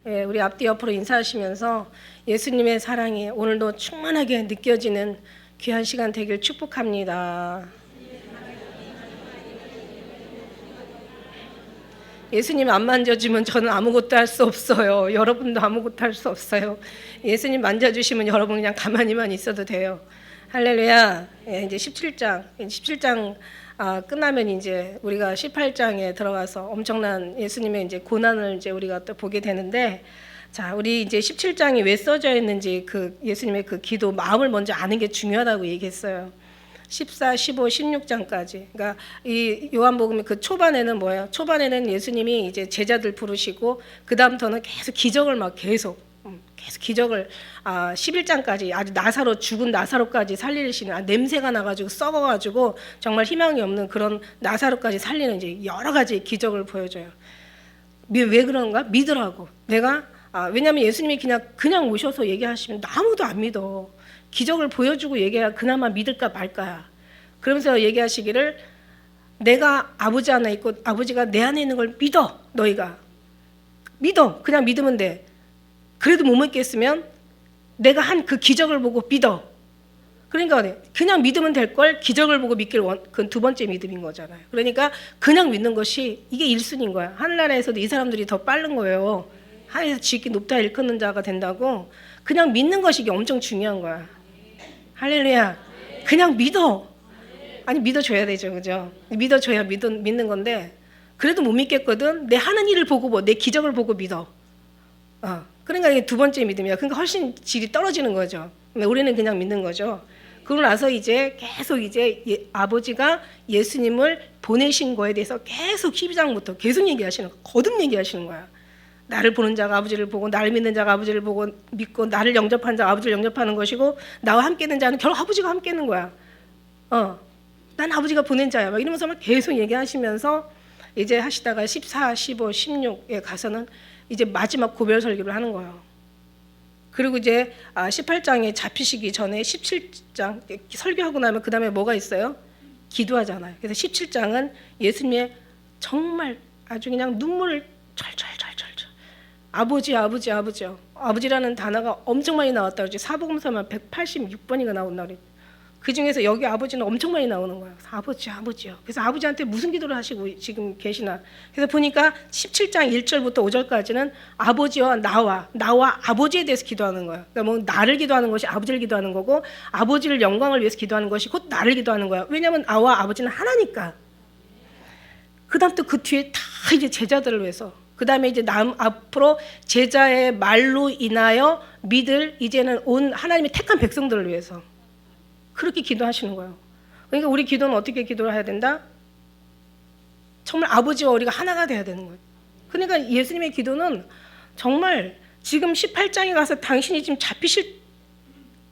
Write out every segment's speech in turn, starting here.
예, 우리 앞뒤 옆으로 인사하시면서 예수님의 사랑이 오늘도 충만하게 느껴지는 귀한 시간 되길 축복합니다. 예수님 안 만져주면 저는 아무것도 할 수 없어요. 여러분도 아무것도 할 수 없어요. 예수님 만져주시면 여러분 그냥 가만히만 있어도 돼요. 할렐루야. 예, 이제 17장 끝나면 이제 우리가 18장에 들어가서 엄청난 예수님의 이제 고난을 이제 우리가 또 보게 되는데, 자, 우리 이제 17장이 왜 써져 있는지 그 예수님의 그 기도 마음을 먼저 아는 게 중요하다고 얘기했어요. 14, 15, 16장까지. 그러니까 이 요한복음의 그 초반에는 뭐예요? 초반에는 예수님이 이제 제자들 부르시고 그다음부터는 계속 기적을 막 계속 기적을 11장까지 아주 죽은 나사로까지 살리시는, 냄새가 나가지고 썩어가지고 정말 희망이 없는 그런 나사로까지 살리는 이제 여러 가지 기적을 보여줘요. 왜 그런가? 믿으라고. 왜냐하면 예수님이 그냥 오셔서 얘기하시면 아무도 안 믿어. 기적을 보여주고 얘기해야 그나마 믿을까 말까야. 그러면서 얘기하시기를, 내가 아버지 안에 있고 아버지가 내 안에 있는 걸 믿어. 너희가 믿어. 그냥 믿으면 돼. 그래도 못 믿겠으면 내가 한 그 기적을 보고 믿어. 그러니까 그냥 믿으면 될 걸 기적을 보고 믿길 그건 두 번째 믿음인 거잖아요. 그러니까 그냥 믿는 것이 이게 1순위인 거야. 하늘나라에서도 이 사람들이 더 빠른 거예요. 하늘에서 지극히 높다 일컫는 자가 된다고. 그냥 믿는 것이 이게 엄청 중요한 거야. 할렐루야. 그냥 믿어. 아니, 믿어줘야 되죠. 그죠? 믿어줘야 믿는 건데, 그래도 못 믿겠거든. 내 하는 일을 보고 내 기적을 보고 믿어. 그러니까 이게 두 번째 믿음이야. 그러니까 훨씬 질이 떨어지는 거죠. 우리는 그냥 믿는 거죠. 그러고 나서 이제 계속 아버지가 예수님을 보내신 거에 대해서 계속 12장부터 계속 얘기하시는 거야. 거듭 얘기하시는 거야. 나를 보는 자가 아버지를 보고, 나를 믿는 자가 아버지를 보고 믿고, 나를 영접한 자가 아버지를 영접하는 것이고, 나와 함께 있는 자는 결국 아버지가 함께 있는 거야. 난 아버지가 보낸 자야. 막 이러면서 막 계속 얘기하시면서 이제 하시다가 14, 15, 16에 가서는 이제 마지막 고별 설교를 하는 거예요. 그리고 이제 18장에 잡히시기 전에 17장 설교하고 나면 그 다음에 뭐가 있어요? 기도하잖아요. 그래서 17장은 예수님의 정말 아주 그냥 눈물을 철철철철 아버지라는 단어가 엄청 많이 나왔다 그러지. 사복음서만 186번이가 나온다 그래. 그 중에서 여기 아버지는 엄청 많이 나오는 거예요. 아버지요. 그래서 아버지한테 무슨 기도를 하시고 지금 계시나. 그래서 보니까 17장 1절부터 5절까지는 아버지와 나와 아버지에 대해서 기도하는 거예요. 그러니까 뭐 나를 기도하는 것이 아버지를 기도하는 거고, 아버지를 영광을 위해서 기도하는 것이 곧 나를 기도하는 거예요. 왜냐하면 나와 아버지는 하나니까. 그 다음 또 그 뒤에 다 이제 제자들을 위해서, 그 다음에 이제 앞으로 제자의 말로 인하여 믿을 이제는 온 하나님의 택한 백성들을 위해서 그렇게 기도하시는 거예요. 그러니까 우리 기도는 어떻게 기도를 해야 된다? 정말 아버지와 우리가 하나가 돼야 되는 거예요. 그러니까 예수님의 기도는 정말 지금 18장에 가서 당신이 지금 잡히실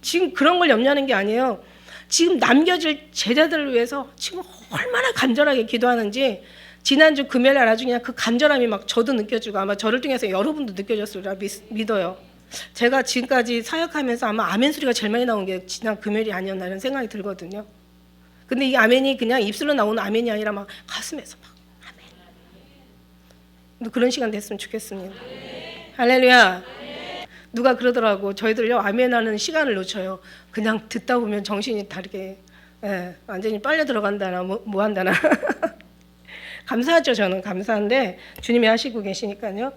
지금 그런 걸 염려하는 게 아니에요. 지금 남겨질 제자들을 위해서 지금 얼마나 간절하게 기도하는지, 지난주 금요일날 아주 그냥 그 간절함이 막 저도 느껴지고 아마 저를 통해서 여러분도 느껴졌으리라 믿어요. 제가 지금까지 사역하면서 아마 아멘 소리가 제일 많이 나온 게 지난 금요일이 아니었나 이런 생각이 들거든요. 근데 이 아멘이 그냥 입술로 나오는 아멘이 아니라 막 가슴에서 막 아멘. 그런 시간 됐으면 좋겠습니다. 할렐루야. 누가 그러더라고. 저희들요 아멘하는 시간을 놓쳐요. 그냥 듣다 보면 정신이 다르게 완전히 빨려 들어간다나 뭐 한다나. 감사하죠. 저는 감사한데 주님이 하시고 계시니까요.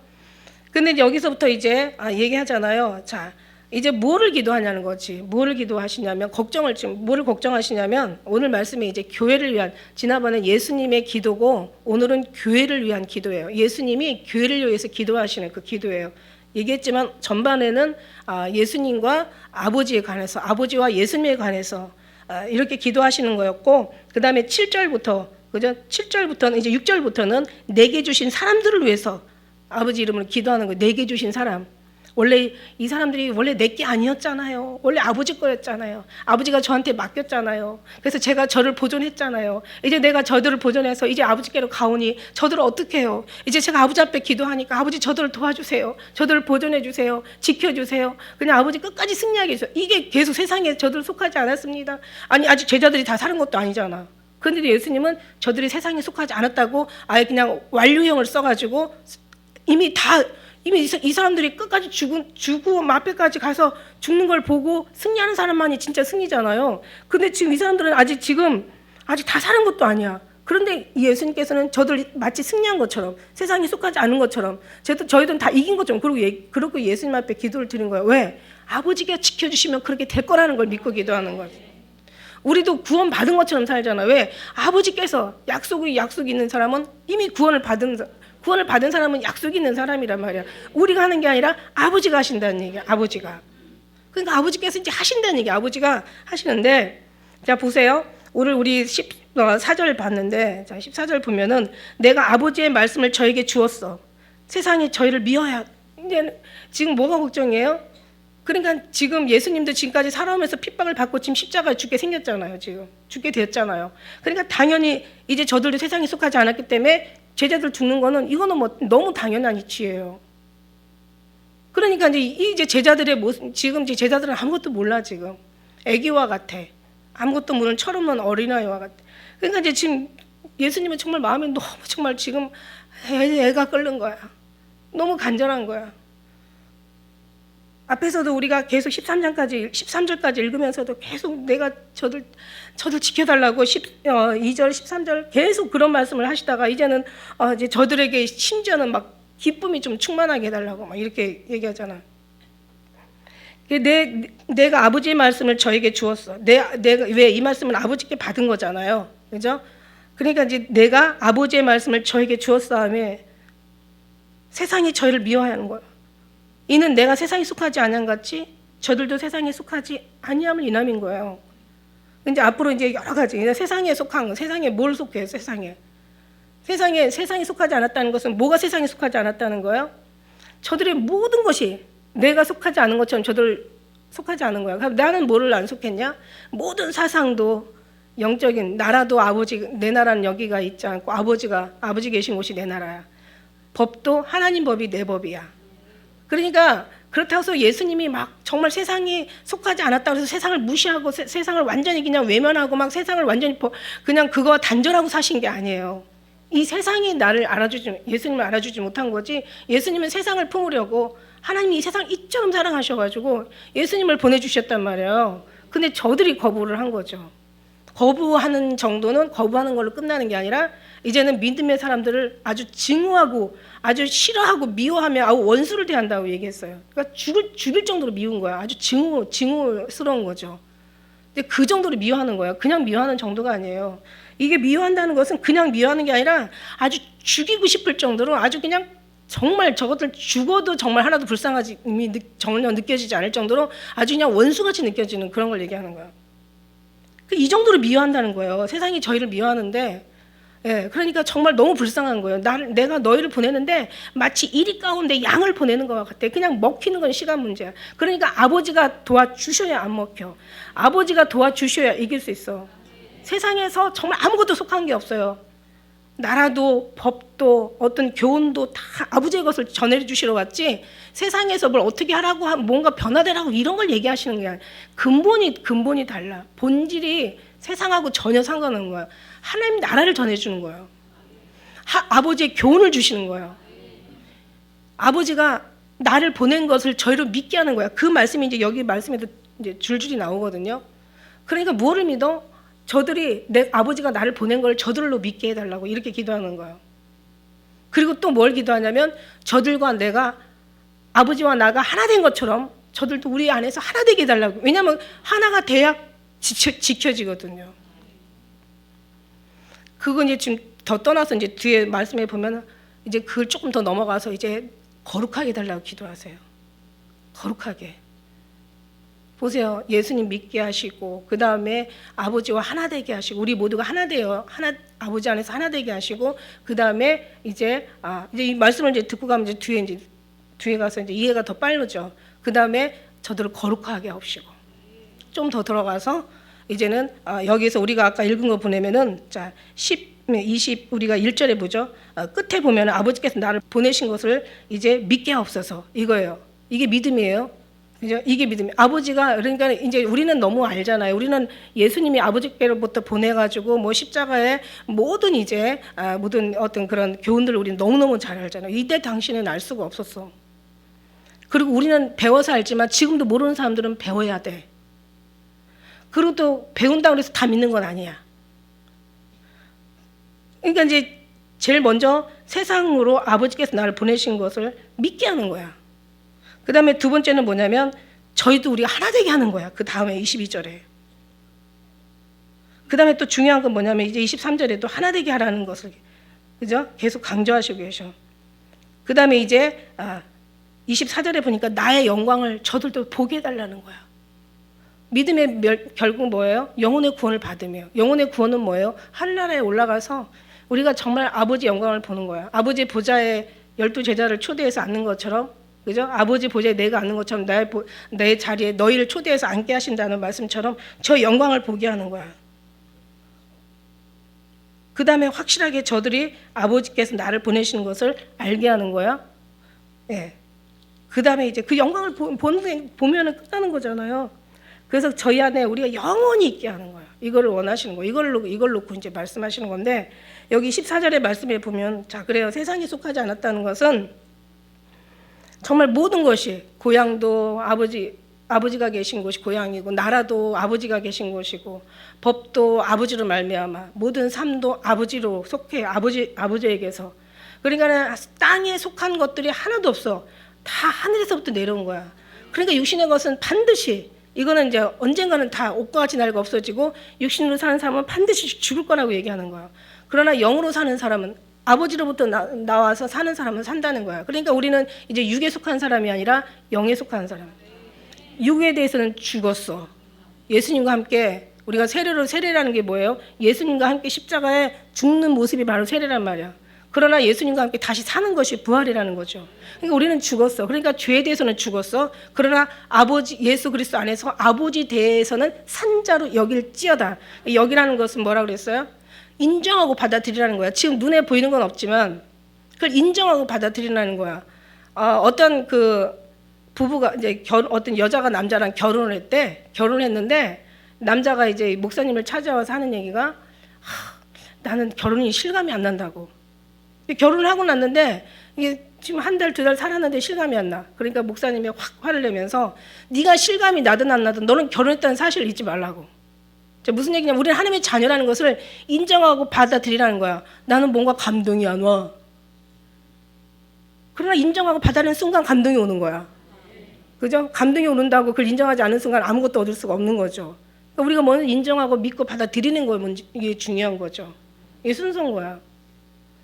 근데 여기서부터 이제 얘기하잖아요. 자, 이제 뭐를 기도하냐는 거지. 뭐를 기도하시냐면 뭐를 걱정하시냐면, 오늘 말씀이 이제 교회를 위한, 지난번에 예수님의 기도고 오늘은 교회를 위한 기도예요. 예수님이 교회를 위해서 기도하시는 그 기도예요. 얘기했지만 전반에는 예수님과 아버지에 관해서, 아버지와 예수님에 관해서 이렇게 기도하시는 거였고, 그 다음에 7절부터 그죠? 7절부터는 이제 6절부터는 내게 주신 사람들을 위해서 아버지 이름으로 기도하는 거예요. 내게 주신 사람. 원래 이 사람들이 원래 내게 아니었잖아요. 원래 아버지 거였잖아요. 아버지가 저한테 맡겼잖아요. 그래서 제가 저를 보존했잖아요. 이제 내가 저들을 보존해서 이제 아버지께로 가오니 저들을 어떻게 해요? 이제 제가 아버지 앞에 기도하니까 아버지 저들을 도와주세요. 저들을 보존해 주세요. 지켜주세요. 그냥 아버지 끝까지 승리하게 해주세요. 이게 계속 세상에 저들 속하지 않았습니다. 아니 아직 제자들이 다 사는 것도 아니잖아. 그런데 예수님은 저들이 세상에 속하지 않았다고 아예 그냥 완료형을 써가지고 이미 다 이미 이 사람들이 끝까지 죽고 앞에까지 가서 죽는 걸 보고 승리하는 사람만이 진짜 승리잖아요. 근데 지금 이 사람들은 아직 다 사는 것도 아니야. 그런데 예수님께서는 저들 마치 승리한 것처럼, 세상에 속하지 않은 것처럼, 저희들은 다 이긴 것처럼 그러고 예수님 앞에 기도를 드린 거예요. 왜? 아버지가 지켜주시면 그렇게 될 거라는 걸 믿고 기도하는 거예요. 우리도 구원 받은 것처럼 살잖아. 왜? 아버지께서 약속이 있는 사람은 이미 구원을 받은 사람은 약속이 있는 사람이란 말이야. 우리가 하는 게 아니라 아버지가 하신다는 얘기야. 아버지가. 그러니까 아버지께서 이제 하신다는 얘기야. 아버지가 하시는데, 자 보세요. 오늘 우리 14절 봤는데, 자 14절 보면은 내가 아버지의 말씀을 저에게 주었어. 세상이 저희를 미워야. 이제 지금 뭐가 걱정이에요? 그러니까 지금 예수님도 지금까지 살아오면서 핍박을 받고 지금 십자가에 죽게 생겼잖아요. 지금 죽게 되었잖아요. 그러니까 당연히 이제 저들도 세상에 속하지 않았기 때문에 제자들 죽는 거는 이거는 뭐 너무 당연한 이치예요. 그러니까 이제 제자들의 모습, 지금 제자들은 아무것도 몰라. 지금 애기와 같아. 아무것도 모르는 철없는 어린아이와 같아. 그러니까 이제 지금 예수님은 정말 마음이 너무 정말 지금 애가 끓는 거야. 너무 간절한 거야. 앞에서도 우리가 계속 13절까지 읽으면서도 계속 내가 저들 지켜달라고 2절, 13절 계속 그런 말씀을 하시다가 이제는 이제 저들에게 심지어는 막 기쁨이 좀 충만하게 해달라고 막 이렇게 얘기하잖아. 내가 아버지의 말씀을 저에게 주었어. 내가 왜 이 말씀은 아버지께 받은 거잖아요. 그죠? 그러니까 이제 내가 아버지의 말씀을 저에게 주었어 하며 세상이 저희를 미워하는 거야. 이는 내가 세상에 속하지 아니한 같이 저들도 세상에 속하지 아니함을 인함인 거예요. 이제 앞으로 이제 여러 가지 세상에 속한 거, 세상에 뭘 속해요? 세상에 속하지 않았다는 것은 뭐가 세상에 속하지 않았다는 거예요? 저들의 모든 것이 내가 속하지 않은 것처럼 저들 속하지 않은 거야. 그럼 나는 뭐를 안 속했냐? 모든 사상도 영적인 나라도 내 나라는 여기가 있지 않고 아버지 계신 곳이 내 나라야. 법도 하나님 법이 내 법이야. 그러니까 그렇다고 해서 예수님이 막 정말 세상에 속하지 않았다고 해서 세상을 무시하고 세상을 완전히 그냥 외면하고 막 세상을 완전히 그냥 그거 단절하고 사신 게 아니에요. 이 세상이 예수님을 알아주지 못한 거지. 예수님은 세상을 품으려고 하나님이 이 세상을 이처럼 사랑하셔가지고 예수님을 보내주셨단 말이에요. 근데 저들이 거부를 한 거죠. 거부하는 정도는 거부하는 걸로 끝나는 게 아니라 이제는 믿음의 사람들을 아주 증오하고 아주 싫어하고 미워하며 아우 원수를 대한다고 얘기했어요. 그러니까 죽일 정도로 미운 거야. 아주 증오스러운 거죠. 근데 그 정도로 미워하는 거예요. 그냥 미워하는 정도가 아니에요. 이게 미워한다는 것은 그냥 미워하는 게 아니라 아주 죽이고 싶을 정도로 아주 그냥 정말 저것들 죽어도 정말 하나도 불쌍하지 전혀 느껴지지 않을 정도로 아주 그냥 원수같이 느껴지는 그런 걸 얘기하는 거예요. 이 정도로 미워한다는 거예요. 세상이 저희를 미워하는데, 그러니까 정말 너무 불쌍한 거예요. 내가 너희를 보내는데 마치 이리 가운데 양을 보내는 것과 같아. 그냥 먹히는 건 시간 문제야. 그러니까 아버지가 도와주셔야 안 먹혀. 아버지가 도와주셔야 이길 수 있어. 세상에서 정말 아무것도 속한 게 없어요. 나라도 법도 어떤 교훈도 다 아버지의 것을 전해주시러 왔지 세상에서 뭘 어떻게 하라고 뭔가 변화되라고 이런 걸 얘기하시는 게 아니라 근본이 달라. 본질이 세상하고 전혀 상관없는 거야. 하나님 나라를 전해주는 거예요. 아버지의 교훈을 주시는 거예요. 아버지가 나를 보낸 것을 저희로 믿게 하는 거야. 그 말씀이 이제 여기 말씀에도 이제 줄줄이 나오거든요. 그러니까 뭐를 믿어? 내 아버지가 나를 보낸 걸 저들로 믿게 해달라고 이렇게 기도하는 거예요. 그리고 또 뭘 기도하냐면 저들과 내가 아버지와 나가 하나 된 것처럼 저들도 우리 안에서 하나 되게 해달라고. 왜냐하면 하나가 돼야 지켜지거든요. 그건 이제 지금 더 떠나서 이제 뒤에 말씀에 보면 이제 그걸 조금 더 넘어가서 이제 거룩하게 해달라고 기도하세요. 거룩하게. 보세요. 예수님 믿게 하시고 그 다음에 아버지와 하나 되게 하시고 우리 모두가 하나 돼요. 아버지 안에서 하나 되게 하시고 그 다음에 이제 이 말씀을 이제 듣고 가면 이제 뒤에 가서 이제 이해가 더 빠르죠. 그 다음에 저들을 거룩하게 하시고 좀 더 들어가서 이제는 여기서 우리가 아까 읽은 거 보내면은 자 20 우리가 1절에 보죠. 끝에 보면 아버지께서 나를 보내신 것을 이제 믿게 하옵소서 이거예요. 이게 믿음이에요. 그죠? 이게 믿음이 아버지가 그러니까 이제 우리는 너무 알잖아요. 우리는 예수님이 아버지께로부터 보내가지고 뭐 십자가에 모든 이제 모든 어떤 그런 교훈들을 우리는 너무너무 잘 알잖아요. 이때 당시는 알 수가 없었어. 그리고 우리는 배워서 알지만 지금도 모르는 사람들은 배워야 돼. 그리고 또 배운다고 해서 다 믿는 건 아니야. 그러니까 이제 제일 먼저 세상으로 아버지께서 나를 보내신 것을 믿게 하는 거야. 그 다음에 두 번째는 뭐냐면 저희도 우리가 하나 되게 하는 거야. 그 다음에 22절에. 그 다음에 또 중요한 건 뭐냐면 이제 23절에도 하나 되게 하라는 것을, 그죠? 계속 강조하시고 계셔. 그 다음에 이제 24절에 보니까 나의 영광을 저들도 보게 해달라는 거야. 믿음의 결국 뭐예요? 영혼의 구원을 받으며. 영혼의 구원은 뭐예요? 하늘나라에 올라가서 우리가 정말 아버지 영광을 보는 거야. 아버지 보좌에 12제자를 초대해서 앉는 것처럼, 그죠? 아버지 보좌에 내가 앉는 것처럼 내 자리에 너희를 초대해서 앉게 하신다는 말씀처럼 저 영광을 보게 하는 거야. 그 다음에 확실하게 저들이 아버지께서 나를 보내시는 것을 알게 하는 거야. 예. 그 다음에 이제 그 영광을 보면은 끝나는 거잖아요. 그래서 저희 안에 우리가 영원히 있게 하는 거예요. 이거를 원하시는 거예요. 이걸 놓고 이제 말씀하시는 건데, 여기 14절의 말씀에 보면, 자, 그래요. 세상에 속하지 않았다는 것은 정말 모든 것이, 고향도 아버지가 계신 곳이 고향이고, 나라도 아버지가 계신 곳이고, 법도 아버지로 말미암아, 모든 삶도 아버지로 속해, 아버지에게서. 그러니까 땅에 속한 것들이 하나도 없어. 다 하늘에서부터 내려온 거야. 그러니까 육신의 것은 반드시, 이거는 이제 언젠가는 다 옷과 같이 낡아 없어지고 육신으로 사는 사람은 반드시 죽을 거라고 얘기하는 거야. 그러나 영으로 사는 사람은, 아버지로부터 나와서 사는 사람은 산다는 거야. 그러니까 우리는 이제 육에 속한 사람이 아니라 영에 속한 사람. 육에 대해서는 죽었어. 예수님과 함께, 우리가 세례라는 게 뭐예요? 예수님과 함께 십자가에 죽는 모습이 바로 세례란 말이야. 그러나 예수님과 함께 다시 사는 것이 부활이라는 거죠. 그러니까 우리는 죽었어. 그러니까 죄에 대해서는 죽었어. 그러나 아버지 예수 그리스도 안에서 아버지 대해서는 산자로 여길지어다. 여기라는 것은 뭐라고 그랬어요? 인정하고 받아들이라는 거야. 지금 눈에 보이는 건 없지만 그걸 인정하고 받아들이라는 거야. 어떤 그 부부가 이제 어떤 여자가 남자랑 결혼했는데 남자가 이제 목사님을 찾아와서 하는 얘기가, 나는 결혼이 실감이 안 난다고. 결혼을 하고 났는데 이게 지금 한 달, 두 달 살았는데 실감이 안 나. 그러니까 목사님이 확 화를 내면서, 네가 실감이 나든 안 나든 너는 결혼했다는 사실을 잊지 말라고. 무슨 얘기냐면 우리는 하나님의 자녀라는 것을 인정하고 받아들이라는 거야. 나는 뭔가 감동이 안 와. 그러나 인정하고 받아들이는 순간 감동이 오는 거야. 그죠? 감동이 오는다고 그걸 인정하지 않는 순간 아무것도 얻을 수가 없는 거죠. 그러니까 우리가 먼저 인정하고 믿고 받아들이는 거예요. 이게 중요한 거죠. 이게 순서인 거야.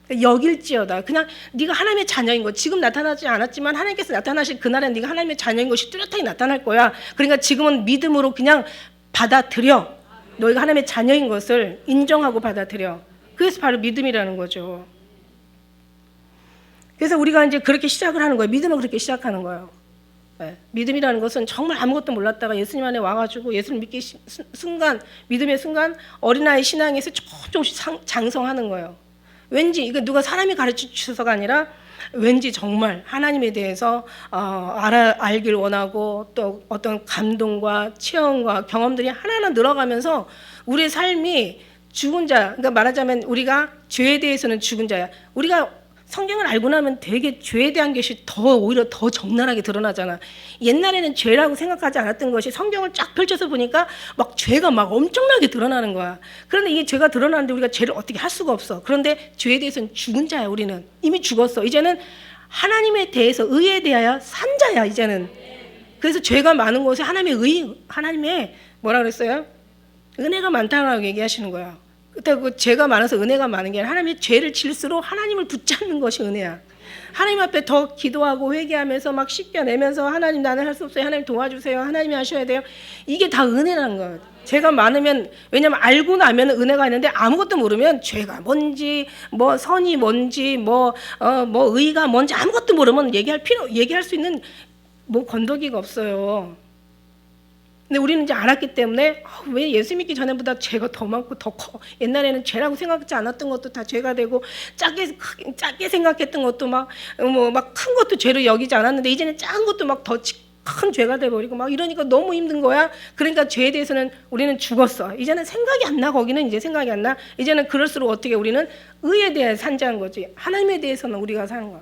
여길지어다. 그냥 네가 하나님의 자녀인 거, 지금 나타나지 않았지만 하나님께서 나타나실 그날엔 네가 하나님의 자녀인 것이 뚜렷하게 나타날 거야. 그러니까 지금은 믿음으로 그냥 받아들여. 너희가 하나님의 자녀인 것을 인정하고 받아들여. 그래서 바로 믿음이라는 거죠. 그래서 우리가 이제 그렇게 시작을 하는 거예요. 믿음은 그렇게 시작하는 거예요. 네. 믿음이라는 것은 정말 아무것도 몰랐다가 예수님 안에 와가지고 예수를 믿기 순간, 믿음의 순간 어린아이 신앙에서 조금씩 장성하는 거예요. 왠지 이거 누가 사람이 가르쳐 주셔서가 아니라 왠지 정말 하나님에 대해서 알길 원하고, 또 어떤 감동과 체험과 경험들이 하나하나 늘어가면서 우리의 삶이 죽은 자, 그러니까 말하자면 우리가 죄에 대해서는 죽은 자야. 우리가 성경을 알고 나면 되게 죄에 대한 것이 오히려 더 적나라하게 드러나잖아. 옛날에는 죄라고 생각하지 않았던 것이 성경을 쫙 펼쳐서 보니까 막 죄가 막 엄청나게 드러나는 거야. 그런데 이게 죄가 드러나는데 우리가 죄를 어떻게 할 수가 없어. 그런데 죄에 대해서는 죽은 자야. 우리는 이미 죽었어. 이제는 하나님에 대해서, 의에 대하여 산 자야. 이제는. 그래서 죄가 많은 곳에 하나님의 뭐라 그랬어요? 은혜가 많다고 얘기하시는 거야. 그렇다고 죄가 많아서 은혜가 많은 게 아니라 하나님의 죄를 질수록 하나님을 붙잡는 것이 은혜야. 하나님 앞에 더 기도하고 회개하면서 막 씻겨내면서, 하나님 나는 할 수 없어요. 하나님 도와주세요. 하나님이 하셔야 돼요. 이게 다 은혜라는 거예요. 죄가 많으면, 왜냐면 알고 나면 은혜가 있는데 아무것도 모르면 죄가 뭔지, 뭐 선이 뭔지, 뭐 의가 뭔지 아무것도 모르면 얘기할 수 있는 뭐 건더기가 없어요. 근데 우리는 이제 알았기 때문에 왜 예수 믿기 전에보다 죄가 더 많고 더 커. 옛날에는 죄라고 생각하지 않았던 것도 다 죄가 되고, 작게 생각했던 것도 막 큰 것도 죄로 여기지 않았는데 이제는 작은 것도 막 더 큰 죄가 돼버리고 막 이러니까 너무 힘든 거야. 그러니까 죄에 대해서는 우리는 죽었어. 이제는 생각이 안 나. 거기는 이제 생각이 안 나. 이제는 그럴수록 어떻게 우리는 의에 대해 산자한 거지. 하나님에 대해서는 우리가 사는 거야.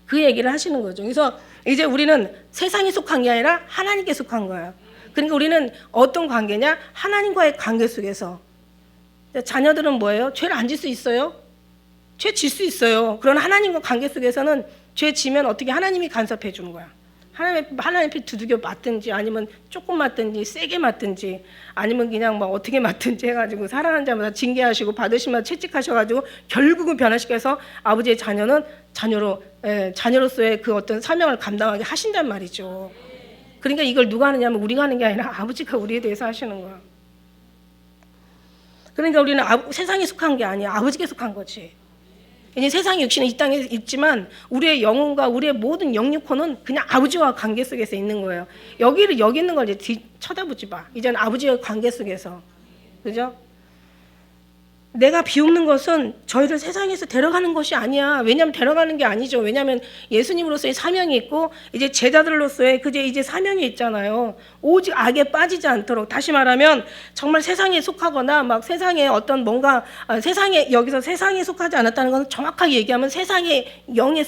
그 얘기를 하시는 거죠. 그래서 이제 우리는 세상에 속한 게 아니라 하나님께 속한 거예요. 그러니까 우리는 어떤 관계냐? 하나님과의 관계 속에서. 자녀들은 뭐예요? 죄를 안 질 수 있어요? 죄 질 수 있어요. 그러나 하나님과 관계 속에서는 죄 지면 어떻게 하나님이 간섭해 주는 거야. 하나님 앞에 두들겨 맞든지 아니면 조금 맞든지 세게 맞든지 아니면 그냥 뭐 어떻게 맞든지 해가지고 사랑하는 자마다 징계하시고 받으시면 채찍하셔가지고 결국은 변화시켜서 아버지의 자녀는 자녀로서의 그 어떤 사명을 감당하게 하신단 말이죠. 그러니까 이걸 누가 하느냐면 우리가 하는 게 아니라 아버지가 우리에 대해서 하시는 거야. 그러니까 우리는 세상에 속한 게 아니야. 아버지께 속한 거지. 이제 세상의 육신은 이 땅에 있지만 우리의 영혼과 우리의 모든 영육혼은 그냥 아버지와 관계 속에서 있는 거예요. 여기 있는 걸 이제 쳐다보지 마. 이제는 아버지와 관계 속에서. 그죠? 내가 비웃는 것은 저희를 세상에서 데려가는 것이 아니야. 왜냐하면 데려가는 게 아니죠. 왜냐하면 예수님으로서의 사명이 있고 이제 제자들로서의 이제 사명이 있잖아요. 오직 악에 빠지지 않도록. 다시 말하면 정말 세상에 속하거나 막 세상에 어떤 뭔가 여기서 세상에 속하지 않았다는 것은 정확하게 얘기하면 세상의 영에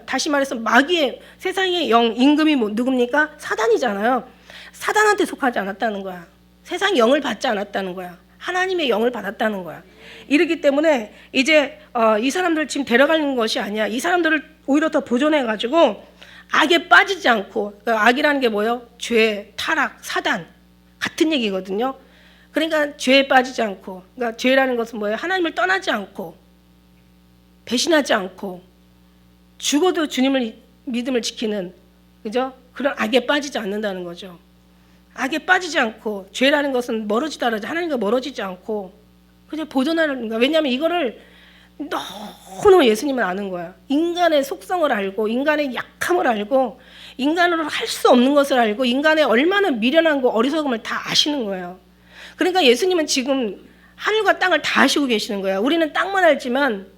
다시 말해서 마귀의 세상의 영 임금이 누굽니까? 사단이잖아요. 사단한테 속하지 않았다는 거야. 세상 영을 받지 않았다는 거야. 하나님의 영을 받았다는 거야. 이렇기 때문에 이제 이 사람들 지금 데려가는 것이 아니야. 이 사람들을 오히려 더 보존해가지고 악에 빠지지 않고, 그러니까 악이라는 게 뭐예요? 죄, 타락, 사단 같은 얘기거든요. 그러니까 죄에 빠지지 않고, 그러니까 죄라는 것은 뭐예요? 하나님을 떠나지 않고 배신하지 않고 죽어도 주님을 믿음을 지키는, 그죠? 그런 악에 빠지지 않는다는 거죠. 악에 빠지지 않고, 죄라는 것은 멀어지다 그러지, 하나님과 멀어지지 않고 그냥 보존하는 거야. 왜냐하면 이거를 너무 예수님은 아는 거야. 인간의 속성을 알고 인간의 약함을 알고 인간으로 할 수 없는 것을 알고 인간의 얼마나 미련한 거 어리석음을 다 아시는 거예요. 그러니까 예수님은 지금 하늘과 땅을 다 아시고 계시는 거야. 우리는 땅만 알지만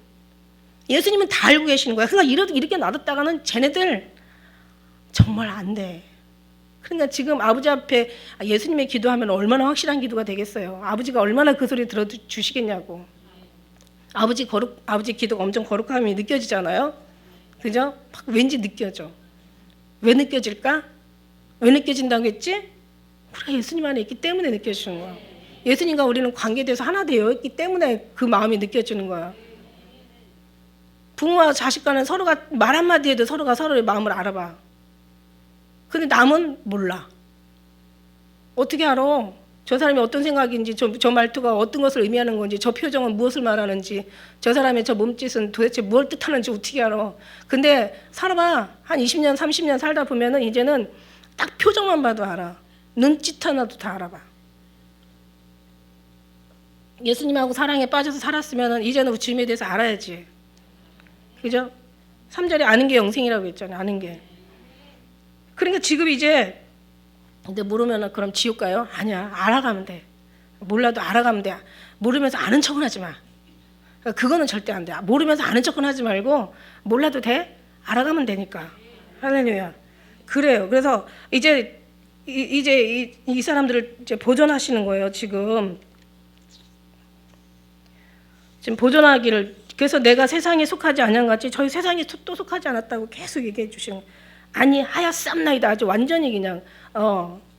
예수님은 다 알고 계시는 거야. 그러니까 이렇게 놔뒀다가는 쟤네들 정말 안 돼. 그러니까 지금 아버지 앞에 예수님의 기도하면 얼마나 확실한 기도가 되겠어요. 아버지가 얼마나 그 소리 들어주시겠냐고. 아버지 기도가 엄청 거룩함이 느껴지잖아요. 그죠? 막 왠지 느껴져. 왜 느껴질까? 왜 느껴진다고 했지? 우리가 예수님 안에 있기 때문에 느껴지는 거야. 예수님과 우리는 관계돼서 하나 되어 있기 때문에 그 마음이 느껴지는 거야. 부모와 자식 간은 서로가 말 한마디 해도 서로가 서로의 마음을 알아봐. 근데 남은 몰라. 어떻게 알아? 저 사람이 어떤 생각인지, 저 말투가 어떤 것을 의미하는 건지, 저 표정은 무엇을 말하는지, 저 사람의 저 몸짓은 도대체 무엇을 뜻하는지 어떻게 알아? 근데 살아봐. 한 20년, 30년 살다 보면은 이제는 딱 표정만 봐도 알아. 눈짓 하나도 다 알아봐. 예수님하고 사랑에 빠져서 살았으면은 이제는 주님에 대해서 알아야지. 그죠? 3절에 아는 게 영생이라고 했잖아요. 아는 게. 그러니까 지금 이제 근데 모르면 그럼 지옥 가요? 아니야. 알아가면 돼. 몰라도 알아가면 돼. 모르면서 아는 척은 하지 마. 그거는 절대 안 돼. 모르면서 아는 척은 하지 말고 몰라도 돼. 알아가면 되니까. 할렐루야. 그래요. 그래서 이제 이 사람들을 이제 보존하시는 거예요. 지금 보존하기를. 그래서 내가 세상에 속하지 않은 같이 저희 세상에 또 속하지 않았다고 계속 얘기해 주시는 거예요. 아니 하였삼나이다. 아주 완전히 그냥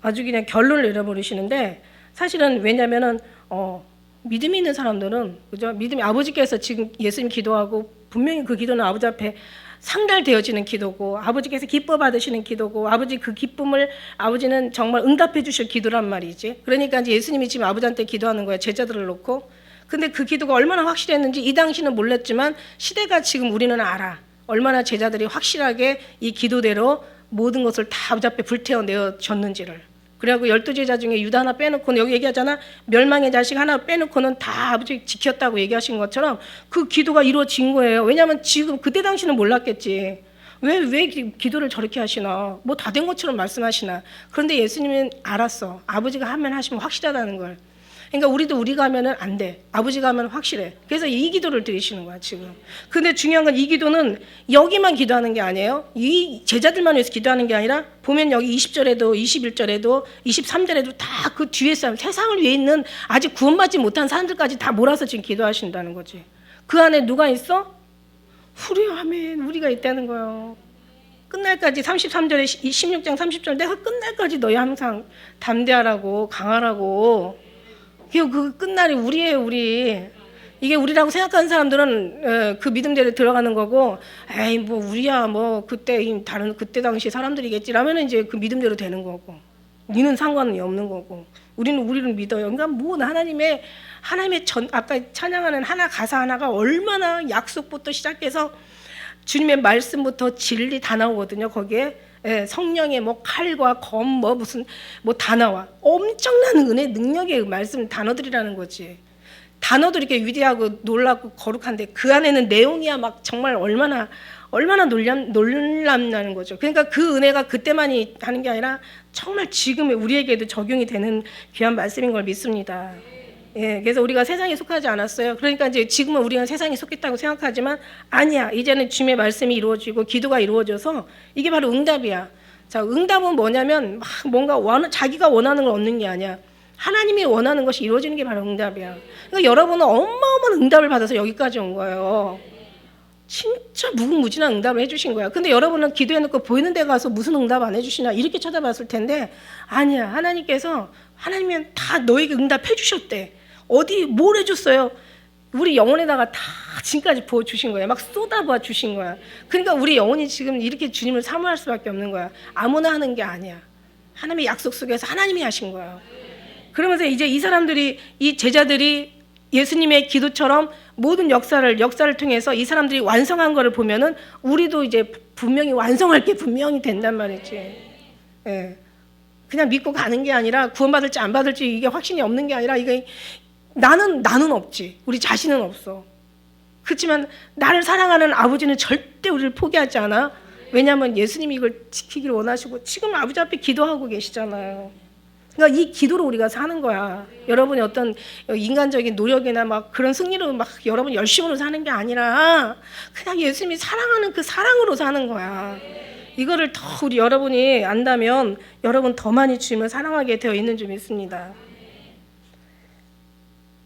아주 그냥 결론을 내려버리시는데, 사실은 왜냐면은 믿음이 있는 사람들은, 그죠? 믿음이 아버지께서 지금 예수님 기도하고 분명히 그 기도는 아버지 앞에 상달되어지는 기도고 아버지께서 기뻐 받으시는 기도고 아버지 그 기쁨을 아버지는 정말 응답해 주실 기도란 말이지. 그러니까 이제 예수님이 지금 아버지한테 기도하는 거야. 제자들을 놓고. 근데 그 기도가 얼마나 확실했는지 이 당시는 몰랐지만 시대가 지금 우리는 알아. 얼마나 제자들이 확실하게 이 기도대로 모든 것을 다 아버지 앞에 불태워 줬는지를. 그래갖고 12제자 중에 유다 하나 빼놓고는, 여기 얘기하잖아, 멸망의 자식 하나 빼놓고는 다 아버지 지켰다고 얘기하신 것처럼 그 기도가 이루어진 거예요. 왜냐하면 지금 그때 당시는 몰랐겠지. 왜 기도를 저렇게 하시나, 뭐 다 된 것처럼 말씀하시나. 그런데 예수님은 알았어. 아버지가 하시면 확실하다는 걸. 그러니까 우리가 하면은 안 돼. 아버지가 하면 확실해. 그래서 이 기도를 드리시는 거야 지금. 근데 중요한 건 이 기도는 여기만 기도하는 게 아니에요. 이 제자들만 위해서 기도하는 게 아니라 보면 여기 20절에도 21절에도 23절에도 다 그 뒤에 세상을 위해 있는 아직 구원받지 못한 사람들까지 다 몰아서 지금 기도하신다는 거지. 그 안에 누가 있어? 우리 아멘. 우리가 있다는 거예요. 끝날까지 33절에 16장 30절 내가 끝날까지 너희 항상 담대하라고 강하라고. 그 끝날이 우리예요, 우리. 이게 우리라고 생각하는 사람들은 그 믿음대로 들어가는 거고, 에이 뭐 우리야 뭐 그때 다른 그때 당시 사람들이겠지라면 이제 그 믿음대로 되는 거고, 니는 상관이 없는 거고, 우리를 믿어요. 그러니까 뭐 하나님의 아까 찬양하는 가사 하나가 얼마나 약속부터 시작해서 주님의 말씀부터 진리 다 나오거든요. 거기에 성령의 뭐 칼과 검 뭐 무슨 뭐 다 나와. 엄청난 은혜 능력의 말씀 단어들이라는 거지. 단어도 이렇게 위대하고 놀랍고 거룩한데 그 안에는 내용이야 막 정말 얼마나 놀랍다는 거죠. 그러니까 그 은혜가 그때만이 하는 게 아니라 정말 지금의 우리에게도 적용이 되는 귀한 말씀인 걸 믿습니다. 그래서 우리가 세상에 속하지 않았어요. 그러니까 이제 지금은 우리가 세상에 속했다고 생각하지만 아니야. 이제는 주님의 말씀이 이루어지고 기도가 이루어져서 이게 바로 응답이야. 자, 응답은 뭐냐면 막 뭔가 자기가 원하는 걸 얻는 게 아니야. 하나님이 원하는 것이 이루어지는 게 바로 응답이야. 그러니까 여러분은 어마어마한 응답을 받아서 여기까지 온 거예요. 진짜 무궁무진한 응답을 해주신 거야. 근데 여러분은 기도해놓고 보이는 데 가서 무슨 응답 안 해주시나 이렇게 쳐다봤을 텐데 아니야. 하나님이 다 너에게 응답해 주셨대. 어디 뭘 해줬어요? 우리 영혼에다가 다 지금까지 부어주신 거야. 막 쏟아부어 주신 거야. 그러니까 우리 영혼이 지금 이렇게 주님을 사모할 수밖에 없는 거야. 아무나 하는 게 아니야. 하나님의 약속 속에서 하나님이 하신 거야. 그러면서 이제 이 제자들이 예수님의 기도처럼 모든 역사를 통해서 이 사람들이 완성한 거를 보면은 우리도 이제 분명히 완성할 게 분명히 된단 말이지. 그냥 믿고 가는 게 아니라 구원받을지 안 받을지 이게 확신이 없는 게 아니라 이게 나는 없지. 우리 자신은 없어. 그렇지만 나를 사랑하는 아버지는 절대 우리를 포기하지 않아. 왜냐하면 예수님이 이걸 지키기를 원하시고 지금 아버지 앞에 기도하고 계시잖아요. 그러니까 이 기도로 우리가 사는 거야. 여러분이 어떤 인간적인 노력이나 막 그런 승리로 막 여러분 열심으로 사는 게 아니라 그냥 예수님이 사랑하는 그 사랑으로 사는 거야. 이거를 더 여러분이 안다면 여러분 더 많이 주님을 사랑하게 되어 있는 줄 믿습니다.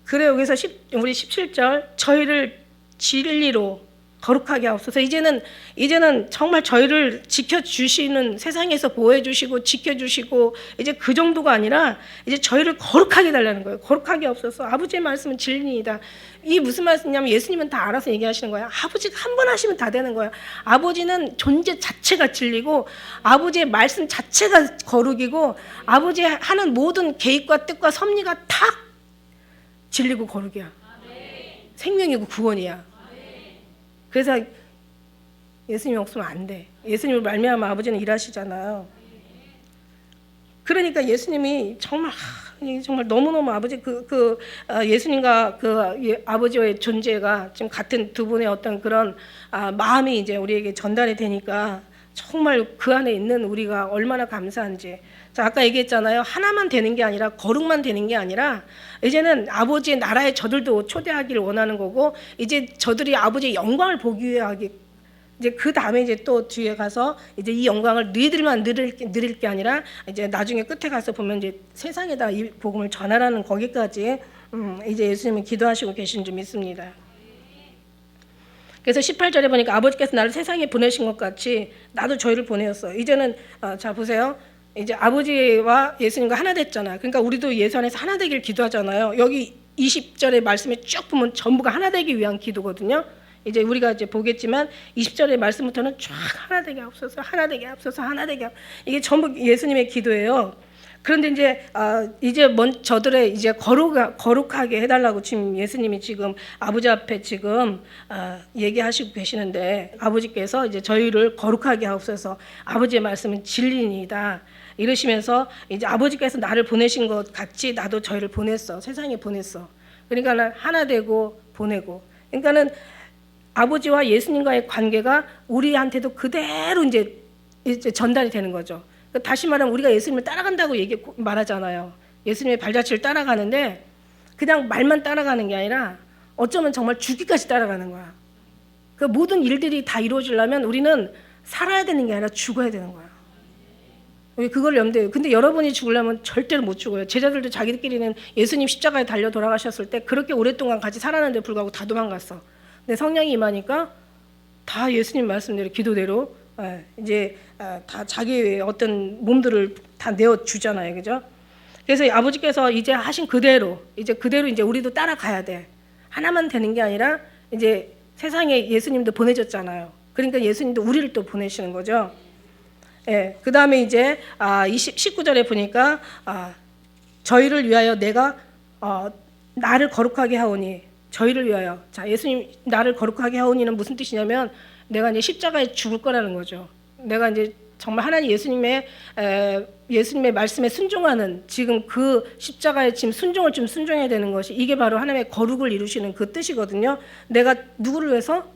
그래 여기서 우리 17절 저희를 진리로 거룩하게 하옵소서. 이제는 정말 저희를 지켜주시는 세상에서 보호해주시고 지켜주시고 이제 그 정도가 아니라 이제 저희를 거룩하게 해달라는 거예요. 거룩하게 하옵소서. 아버지의 말씀은 진리이다. 이게 무슨 말씀이냐면 예수님은 다 알아서 얘기하시는 거야. 아버지가 한 번 하시면 다 되는 거야. 아버지는 존재 자체가 진리고 아버지의 말씀 자체가 거룩이고 아버지 하는 모든 계획과 뜻과 섭리가 다 진리고 거룩이야. 생명이고 구원이야. 그래서 예수님이 없으면 안 돼. 예수님을 말미암아 아버지는 일하시잖아요. 그러니까 예수님이 정말 너무너무 아버지 예수님과 아버지의 존재가 지금 같은 두 분의 어떤 그런 마음이 이제 우리에게 전달이 되니까 정말 그 안에 있는 우리가 얼마나 감사한지. 자, 아까 얘기했잖아요. 하나만 되는 게 아니라 거룩만 되는 게 아니라 이제는 아버지의 나라에 저들도 초대하기를 원하는 거고 이제 저들이 아버지의 영광을 보기 위해 이제 그 다음에 이제 또 뒤에 가서 이제 이 영광을 너희들만 누릴 게 아니라 이제 나중에 끝에 가서 보면 이제 세상에다 이 복음을 전하라는 거기까지 이제 예수님은 기도하시고 계신 줄 믿습니다. 그래서 18절에 보니까 아버지께서 나를 세상에 보내신 것 같이 나도 저희를 보내었어. 이제는 자 보세요. 이제 아버지와 예수님과 하나 됐잖아요. 그러니까 우리도 예수 안에서 하나 되길 기도하잖아요. 여기 20절의 말씀에 쭉 보면 전부가 하나 되기 위한 기도거든요. 이제 우리가 이제 보겠지만 20절의 말씀부터는 쫙 하나 되게 하옵소서, 하나 되게 하옵소서, 하나 되게 이게 전부 예수님의 기도예요. 그런데 이제 저들의 이제 거룩하게 해달라고 지금 예수님이 지금 아버지 앞에 지금 얘기하시고 계시는데 아버지께서 이제 저희를 거룩하게 하옵소서. 아버지의 말씀은 진리이다. 이러시면서 이제 아버지께서 나를 보내신 것 같이 나도 저희를 보냈어. 세상에 보냈어. 그러니까 하나 되고 보내고. 그러니까는 아버지와 예수님과의 관계가 우리한테도 그대로 이제 전달이 되는 거죠. 다시 말하면 우리가 예수님을 따라간다고 말하잖아요. 예수님의 발자취를 따라가는데 그냥 말만 따라가는 게 아니라 어쩌면 정말 죽기까지 따라가는 거야. 그 모든 일들이 다 이루어지려면 우리는 살아야 되는 게 아니라 죽어야 되는 거야. 그걸 염두에. 근데 여러분이 죽으려면 절대로 못 죽어요. 제자들도 자기들끼리는 예수님 십자가에 달려 돌아가셨을 때 그렇게 오랫동안 같이 살았는데 불구하고 다 도망갔어. 근데 성령이 임하니까 다 예수님 말씀대로 기도대로 이제 다 자기의 어떤 몸들을 다 내어 주잖아요, 그죠? 그래서 아버지께서 이제 하신 그대로 이제 우리도 따라가야 돼. 하나만 되는 게 아니라 이제 세상에 예수님도 보내줬잖아요. 그러니까 예수님도 우리를 또 보내시는 거죠. 예, 그 다음에 이제 19절에 보니까 저희를 위하여 내가 나를 거룩하게 하오니, 저희를 위하여. 자, 예수님 나를 거룩하게 하오니는 무슨 뜻이냐면 내가 이제 십자가에 죽을 거라는 거죠. 내가 이제 정말 하나님 예수님의 말씀에 순종하는, 지금 그 십자가에 지금 순종을 좀 순종해야 되는 것이, 이게 바로 하나님의 거룩을 이루시는 그 뜻이거든요. 내가 누구를 위해서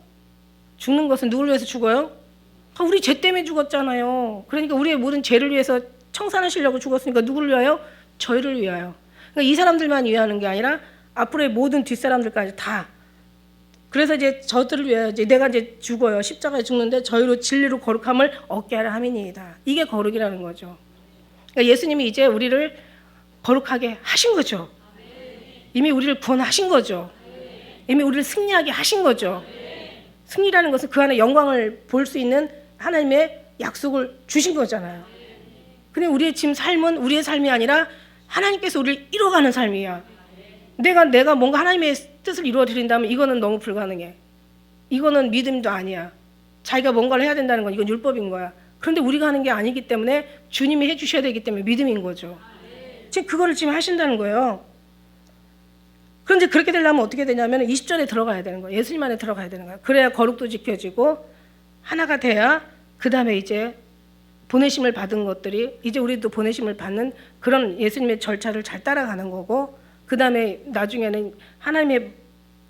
죽는 것은 누구를 위해서 죽어요? 우리 죄 때문에 죽었잖아요. 그러니까 우리의 모든 죄를 위해서 청산하시려고 죽었으니까 누구를 위하여? 저희를 위하여. 그러니까 이 사람들만 위하는 게 아니라 앞으로의 모든 뒷사람들까지 다. 그래서 이제 저들을 위하여 이제 내가 이제 죽어요. 십자가에 죽는데 저희로 진리로 거룩함을 얻게 하려 함이니이다. 이게 거룩이라는 거죠. 그러니까 예수님이 이제 우리를 거룩하게 하신 거죠. 이미 우리를 구원하신 거죠. 이미 우리를 승리하게 하신 거죠. 승리라는 것은 그 안에 영광을 볼 수 있는 하나님의 약속을 주신 거잖아요. 근데 우리의 지금 삶은 우리의 삶이 아니라 하나님께서 우리를 이뤄가는 삶이야. 내가 뭔가 하나님의 뜻을 이루어드린다면 이거는 너무 불가능해. 이거는 믿음도 아니야. 자기가 뭔가를 해야 된다는 건 이건 율법인 거야. 그런데 우리가 하는 게 아니기 때문에 주님이 해주셔야 되기 때문에 믿음인 거죠. 지금 그거를 지금 하신다는 거예요. 그런데 그렇게 되려면 어떻게 되냐면 20절에 들어가야 되는 거예요. 예수님 안에 들어가야 되는 거예요. 그래야 거룩도 지켜지고 하나가 돼야 그 다음에 이제 보내심을 받은 것들이 이제 우리도 보내심을 받는 그런 예수님의 절차를 잘 따라가는 거고, 그 다음에 나중에는 하나님의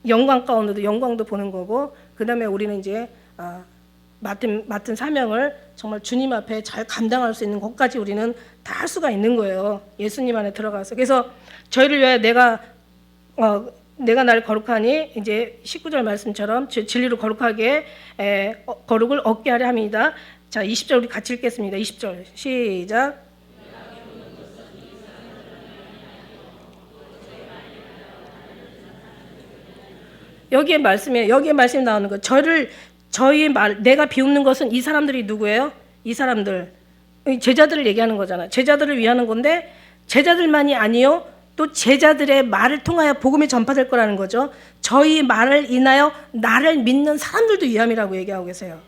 영광 가운데도 영광도 보는 거고, 그 다음에 우리는 이제 맡은 사명을 정말 주님 앞에 잘 감당할 수 있는 것까지 우리는 다 할 수가 있는 거예요. 예수님 안에 들어가서. 그래서 저희를 위하여 내가 나를 거룩하니, 이제 19절 말씀처럼 진리로 거룩하게 거룩을 얻게 하려 함이다. 자, 20절 우리 같이 읽겠습니다. 20절 시작. 여기에 말씀이 나오는 거. 내가 비웃는 것은 이 사람들이 누구예요? 이 사람들, 제자들을 얘기하는 거잖아요. 제자들을 위하는 건데 제자들만이 아니요, 또 제자들의 말을 통하여 복음이 전파될 거라는 거죠. 저희 말을 인하여 나를 믿는 사람들도 위함이라고 얘기하고 계세요.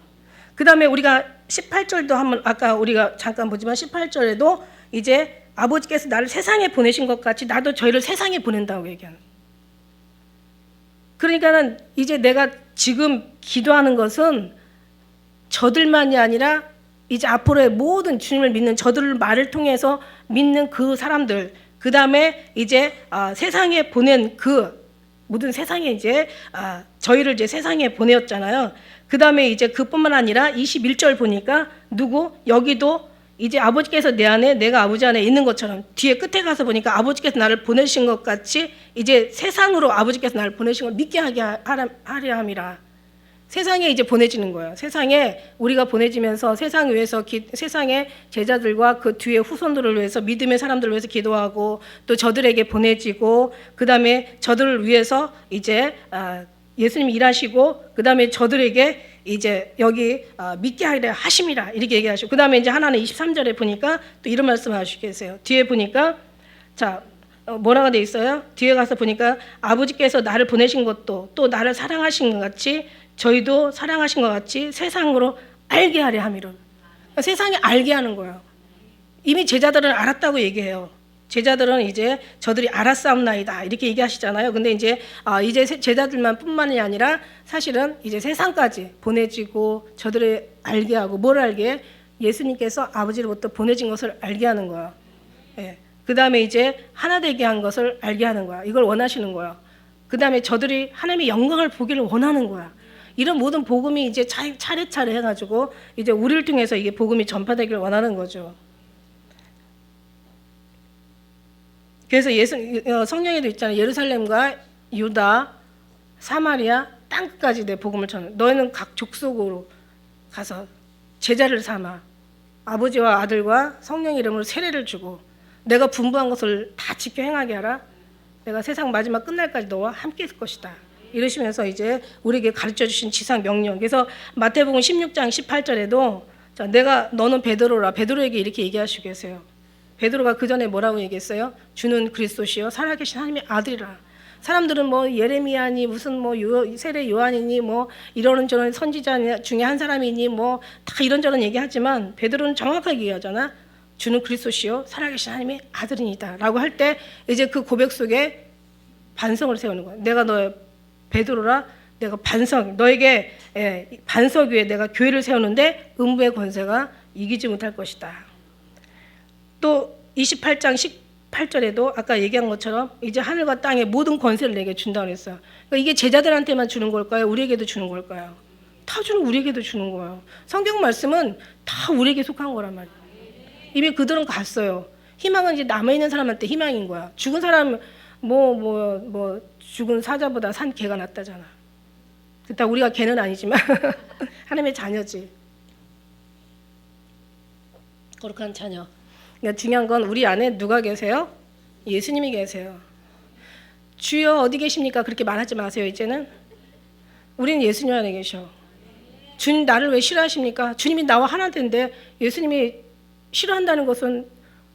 그 다음에 우리가 18절도 한번, 아까 우리가 잠깐 보지만 18절에도 이제 아버지께서 나를 세상에 보내신 것 같이 나도 저희를 세상에 보낸다고 얘기하는. 그러니까는 이제 내가 지금 기도하는 것은 저들만이 아니라 이제 앞으로의 모든 주님을 믿는 저들을 말을 통해서 믿는 그 사람들, 그 다음에 이제 세상에 보낸 그 모든 세상에 이제 저희를 이제 세상에 보내었잖아요. 그 다음에 이제 그뿐만 아니라 21절 보니까 여기도 이제 아버지께서 내 안에 내가 아버지 안에 있는 것처럼, 뒤에 끝에 가서 보니까 아버지께서 나를 보내신 것 같이 이제 세상으로 아버지께서 나를 보내신 걸 믿게 하려 함이라. 세상에 이제 보내지는 거예요. 세상에 우리가 보내지면서 세상 위해서 세상의 제자들과 그 뒤에 후손들을 위해서, 믿음의 사람들을 위해서 기도하고, 또 저들에게 보내지고, 그 다음에 저들을 위해서 이제 예수님이 일하시고, 그 다음에 저들에게 이제 여기 믿게 하려 하심이라 이렇게 얘기하시고, 그 다음에 이제 하나는 23절에 보니까 또 이런 말씀을 하시고 계세요. 뒤에 보니까 자 뭐라고 돼 있어요? 뒤에 가서 보니까 아버지께서 나를 보내신 것도 또 나를 사랑하신 것 같이 저희도 사랑하신 것 같이 세상으로 알게 하려 함이로. 그러니까 세상에 알게 하는 거예요. 이미 제자들은 알았다고 얘기해요. 제자들은 이제 저들이 알았사옵나이다 이렇게 얘기하시잖아요. 근데 이제 제자들만 뿐만이 아니라 사실은 이제 세상까지 보내지고 저들을 알게 하고, 뭘 알게? 예수님께서 아버지로부터 보내진 것을 알게 하는 거야. 예. 그 다음에 이제 하나 되게 한 것을 알게 하는 거야. 이걸 원하시는 거야. 그 다음에 저들이 하나님의 영광을 보기를 원하는 거야. 이런 모든 복음이 이제 차례차례 해가지고 이제 우리를 통해서 이게 복음이 전파되기를 원하는 거죠. 그래서 성경에도 있잖아요. 예루살렘과 유다, 사마리아 땅끝까지 내 복음을 전해. 너희는 각 족속으로 가서 제자를 삼아 아버지와 아들과 성령 이름으로 세례를 주고 내가 분부한 것을 다 지켜 행하게 하라. 내가 세상 마지막 끝날까지 너와 함께 있을 것이다. 이러시면서 이제 우리에게 가르쳐 주신 지상 명령. 그래서 마태복음 16장 18절에도 자, 너는 베드로라. 베드로에게 이렇게 얘기하시고 계세요. 베드로가 그 전에 뭐라고 얘기했어요? 주는 그리스도시요 살아계신 하나님의 아들이라. 사람들은 뭐 예레미야니 무슨 뭐 세례 요한이니 뭐 이러는저런 선지자 중에 한 사람이니 뭐 다 이런저런 얘기하지만 베드로는 정확하게 얘기하잖아. 주는 그리스도시요 살아계신 하나님의 아들이니다라고 할 때 이제 그 고백 속에 반석을 세우는 거야. 내가 너 베드로라. 내가 너에게 반석 위에 내가 교회를 세우는데 음부의 권세가 이기지 못할 것이다. 또 28장 18절에도 아까 얘기한 것처럼 이제 하늘과 땅의 모든 권세를 내게 준다고 그랬어요. 그러니까 이게 제자들한테만 주는 걸까요? 우리에게도 주는 걸까요? 다 주는 우리에게도 주는 거예요. 성경 말씀은 다 우리에게 속한 거란 말이에요. 이미 그들은 갔어요. 희망은 이제 남아있는 사람한테 희망인 거야. 죽은 사람 죽은 사자보다 산 개가 낫다잖아. 그렇다 우리가 개는 아니지만 하나님의 자녀지. 거룩한 자녀. 그러니까 중요한 건 우리 안에 누가 계세요? 예수님이 계세요. 주여 어디 계십니까? 그렇게 말하지 마세요. 이제는 우리는 예수님 안에 계셔. 주님 나를 왜 싫어하십니까? 주님이 나와 하나 된데 예수님이 싫어한다는 것은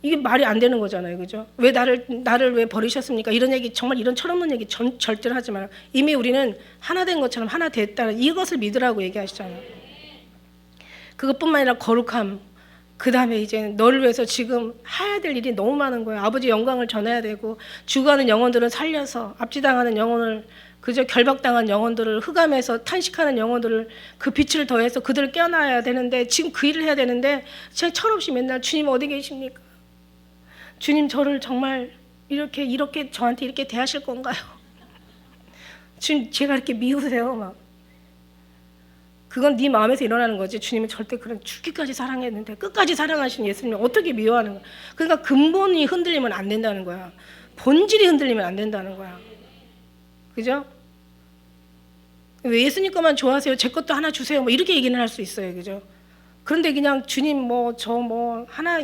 이게 말이 안 되는 거잖아요. 그죠? 왜 나를 왜 버리셨습니까? 이런 얘기, 정말 이런 철없는 얘기 절대로 하지 마라. 이미 우리는 하나 된 것처럼 하나 됐다는 이것을 믿으라고 얘기하시잖아요. 그것뿐만 아니라 거룩함. 그 다음에 이제 너를 위해서 지금 해야 될 일이 너무 많은 거예요. 아버지 영광을 전해야 되고 죽어가는 영혼들은 살려서 압지당하는 영혼을 그저 결박당한 영혼들을 흑암에서 탄식하는 영혼들을 그 빛을 더해서 그들을 깨어나야 되는데 지금 그 일을 해야 되는데 제가 철없이 맨날 주님 어디 계십니까? 주님 저를 정말 이렇게 저한테 이렇게 대하실 건가요? 주님 제가 이렇게 미우세요 막. 그건 네 마음에서 일어나는 거지. 주님은 절대 그런 죽기까지 사랑했는데 끝까지 사랑하신 예수님을 어떻게 미워하는 거야. 그러니까 근본이 흔들리면 안 된다는 거야. 본질이 흔들리면 안 된다는 거야. 그죠? 왜 예수님 것만 좋아하세요? 제 것도 하나 주세요. 뭐 이렇게 얘기는 할 수 있어요. 그죠? 그런데 그냥 주님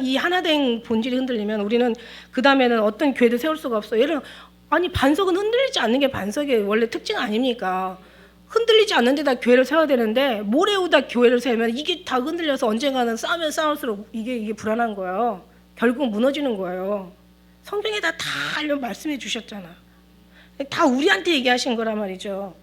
이 하나된 본질이 흔들리면 우리는 그 다음에는 어떤 교회도 세울 수가 없어요. 아니 반석은 흔들리지 않는 게 반석의 원래 특징 아닙니까? 흔들리지 않는 데다 교회를 세워야 되는데 모래우다 교회를 세우면 이게 다 흔들려서 언젠가는 싸우면 싸울수록 이게 불안한 거예요. 결국 무너지는 거예요. 성경에다 다 말씀해 주셨잖아. 다 우리한테 얘기하신 거란 말이죠.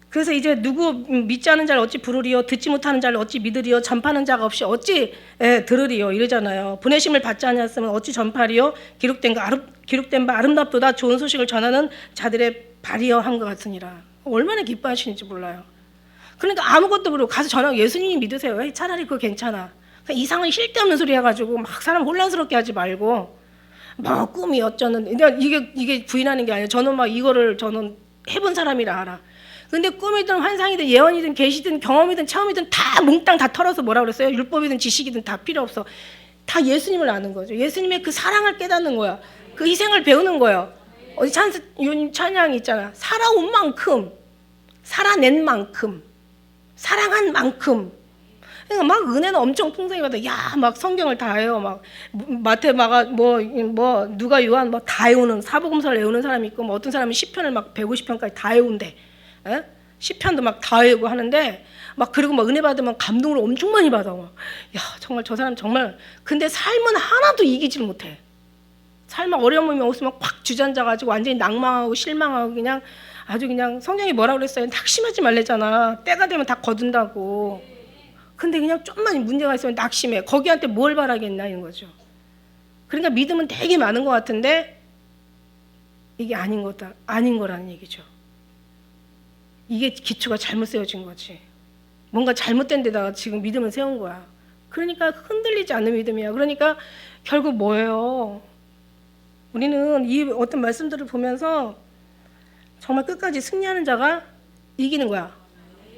그래서 이제 누구 믿지 않은 자를 어찌 부르리요? 듣지 못하는 자를 어찌 믿으리요? 전파하는 자가 없이 어찌 들으리요? 이러잖아요. 보내심을 받지 않았으면 어찌 전파리요? 기록된 바 아름답도다 좋은 소식을 전하는 자들의 발이여 한 것 같으니라. 얼마나 기뻐하시는지 몰라요. 그러니까 아무것도 모르고 가서 전하고 예수님이 믿으세요. 차라리 그거 괜찮아. 이상한 쓸데없는 소리 해가지고 막 사람 혼란스럽게 하지 말고 뭐 꿈이 어쩌는 이게 부인하는 게 아니에요. 저는 해본 사람이라 알아. 근데 꿈이든 환상이든 예언이든 계시든 경험이든 체험이든 다 몽땅 다 털어서 뭐라 그랬어요? 율법이든 지식이든 다 필요 없어. 다 예수님을 아는 거죠. 예수님의 그 사랑을 깨닫는 거야. 그 희생을 배우는 거예요. 어디 찬양이 있잖아. 살아온 만큼, 살아낸 만큼, 사랑한 만큼. 그러니까 막 은혜는 엄청 풍성히 받아. 막 성경을 다 해요. 막 마태, 누가 요한 다 외우는 사복음서를 외우는 사람이 있고, 어떤 사람은 시편을 막 150편까지 다 외운대. 시편도 막 다 외우고 하는데 그리고 은혜 받으면 감동을 엄청 많이 받아. 정말 저 사람 정말. 근데 삶은 하나도 이기질 못해. 삶은 어려움이 없으면 꽉 주저앉아가지고 완전히 낭망하고 실망하고 그냥 아주 그냥 성경이 뭐라 그랬어요? 낙심하지 말랬잖아. 때가 되면 다 거둔다고. 근데 그냥 좀만 문제가 있으면 낙심해. 거기한테 뭘 바라겠나 이런 거죠. 그러니까 믿음은 되게 많은 것 같은데 이게 아닌 거라는 얘기죠. 이게 기초가 잘못 세워진 거지. 뭔가 잘못된 데다가 지금 믿음을 세운 거야. 그러니까 흔들리지 않는 믿음이야. 그러니까 결국 뭐예요? 우리는 이 어떤 말씀들을 보면서 정말 끝까지 승리하는 자가 이기는 거야.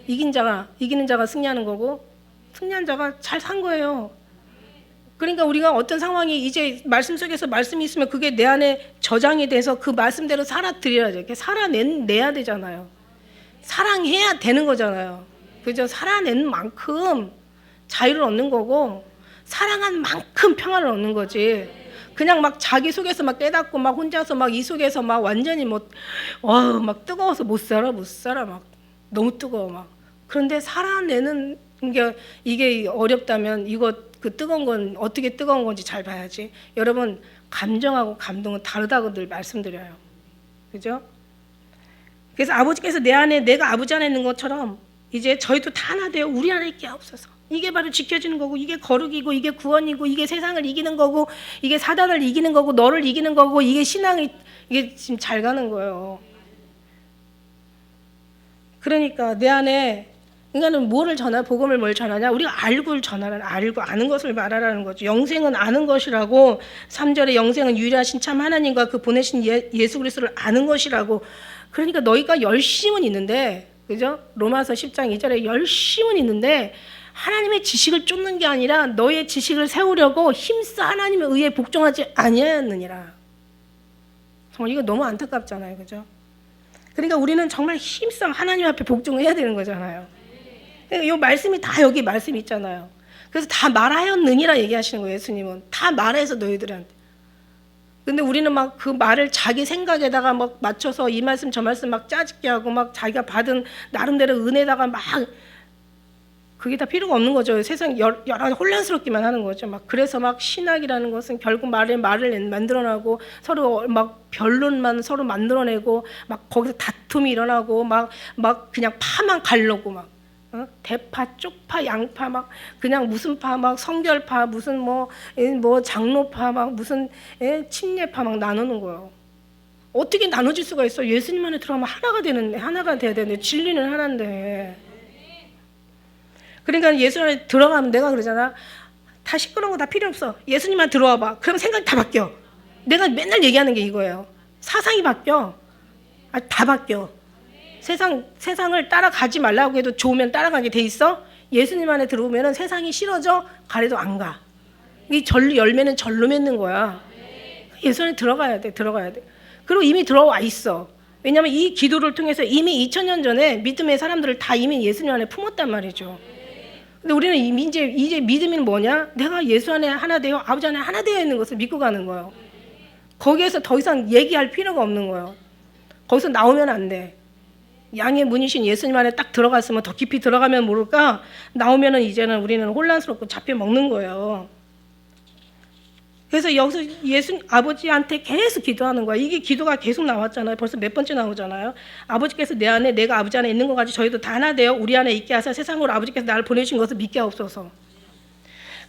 이기는 자가 승리하는 거고 승리한 자가 잘 산 거예요. 그러니까 우리가 어떤 상황이 이제 말씀 속에서 말씀이 있으면 그게 내 안에 저장이 돼서 그 말씀대로 살아들여야죠. 이렇게 살아내야 되잖아요. 사랑해야 되는 거잖아요. 그죠? 살아낸 만큼 자유를 얻는 거고 사랑한 만큼 평안을 얻는 거지. 그냥 막 자기 속에서 막 깨닫고 막 혼자서 막 이 속에서 막 완전히 막 뜨거워서 못 살아 막 너무 뜨거워 막. 그런데 살아내는 게 이게 어렵다면 이거 그 뜨거운 건 어떻게 뜨거운 건지 잘 봐야지. 여러분 감정하고 감동은 다르다고 늘 말씀드려요. 그죠? 그래서 아버지께서 내 안에 내가 아버지 안에 있는 것처럼 이제 저희도 다 하나 되어 우리 안에 있게 하옵소서. 이게 바로 지켜지는 거고 이게 거룩이고 이게 구원이고 이게 세상을 이기는 거고 이게 사단을 이기는 거고 너를 이기는 거고 이게 신앙이 이게 지금 잘 가는 거예요. 그러니까 내 안에 인간은 뭐를 전하 복음을 뭘 전하냐? 우리가 알고 전하라 알고 아는 것을 말하라는 거죠. 영생은 아는 것이라고 3절에 영생은 유일하신 참 하나님과 그 보내신 예수 그리스도를 아는 것이라고. 그러니까 너희가 열심은 있는데 그죠? 로마서 10장 2절에 열심은 있는데 하나님의 지식을 쫓는 게 아니라 너의 지식을 세우려고 힘써 하나님의 의에 복종하지 아니하였느니라. 정말 이거 너무 안타깝잖아요. 그죠? 그러니까 우리는 정말 힘써 하나님 앞에 복종해야 되는 거잖아요. 이 말씀이 다 여기 말씀이 있잖아요. 그래서 다 말하였느니라 얘기하시는 거예요. 예수님은 다 말해서 너희들한테. 근데 우리는 막 그 말을 자기 생각에다가 막 맞춰서 이 말씀 저 말씀 막 짜집게 하고 막 자기가 받은 나름대로 은혜다가 막 그게 다 필요가 없는 거죠. 세상 여러 가지 혼란스럽기만 하는 거죠. 막 그래서 막 신학이라는 것은 결국 말을 만들어내고 서로 막 변론만 서로 만들어내고 막 거기서 다툼이 일어나고 막 그냥 파만 갈르고 막 대파, 쪽파, 양파 막 그냥 무슨 파 막 성결파 무슨 뭐 장로파 막 무슨 침례파 막 나누는 거예요. 어떻게 나눠질 수가 있어? 예수님 안에 들어가면 하나가 돼야 되는데 진리는 하나인데. 그러니까 예수 안에 들어가면 내가 그러잖아. 다 시끄러운 거 다 필요 없어. 예수님만 들어와 봐. 그럼 생각이 다 바뀌어. 내가 맨날 얘기하는 게 이거예요. 사상이 바뀌어. 다 바뀌어. 세상을 따라가지 말라고 해도 좋으면 따라가게 돼 있어. 예수님 안에 들어오면 세상이 싫어져 가래도 안 가. 이 열매는 절로 맺는 거야. 예수 안에 들어가야 돼. 그리고 이미 들어와 있어. 왜냐하면 이 기도를 통해서 이미 2000년 전에 믿음의 사람들을 다 이미 예수님 안에 품었단 말이죠. 근데 우리는 이제 믿음이 뭐냐? 내가 예수 안에 하나 되어 아버지 안에 하나 되어 있는 것을 믿고 가는 거예요. 거기에서 더 이상 얘기할 필요가 없는 거예요. 거기서 나오면 안 돼. 양의 문이신 예수님 안에 딱 들어갔으면 더 깊이 들어가면 모를까? 나오면은 이제는 우리는 혼란스럽고 잡혀 먹는 거예요. 그래서 여기서 아버지한테 계속 기도하는 거야. 이게 기도가 계속 나왔잖아요. 벌써 몇 번째 나오잖아요. 아버지께서 내 안에 내가 아버지 안에 있는 것 같이 저희도 다 하나 되어 우리 안에 있게 하사 세상으로 아버지께서 나를 보내신 것을 믿게 하옵소서.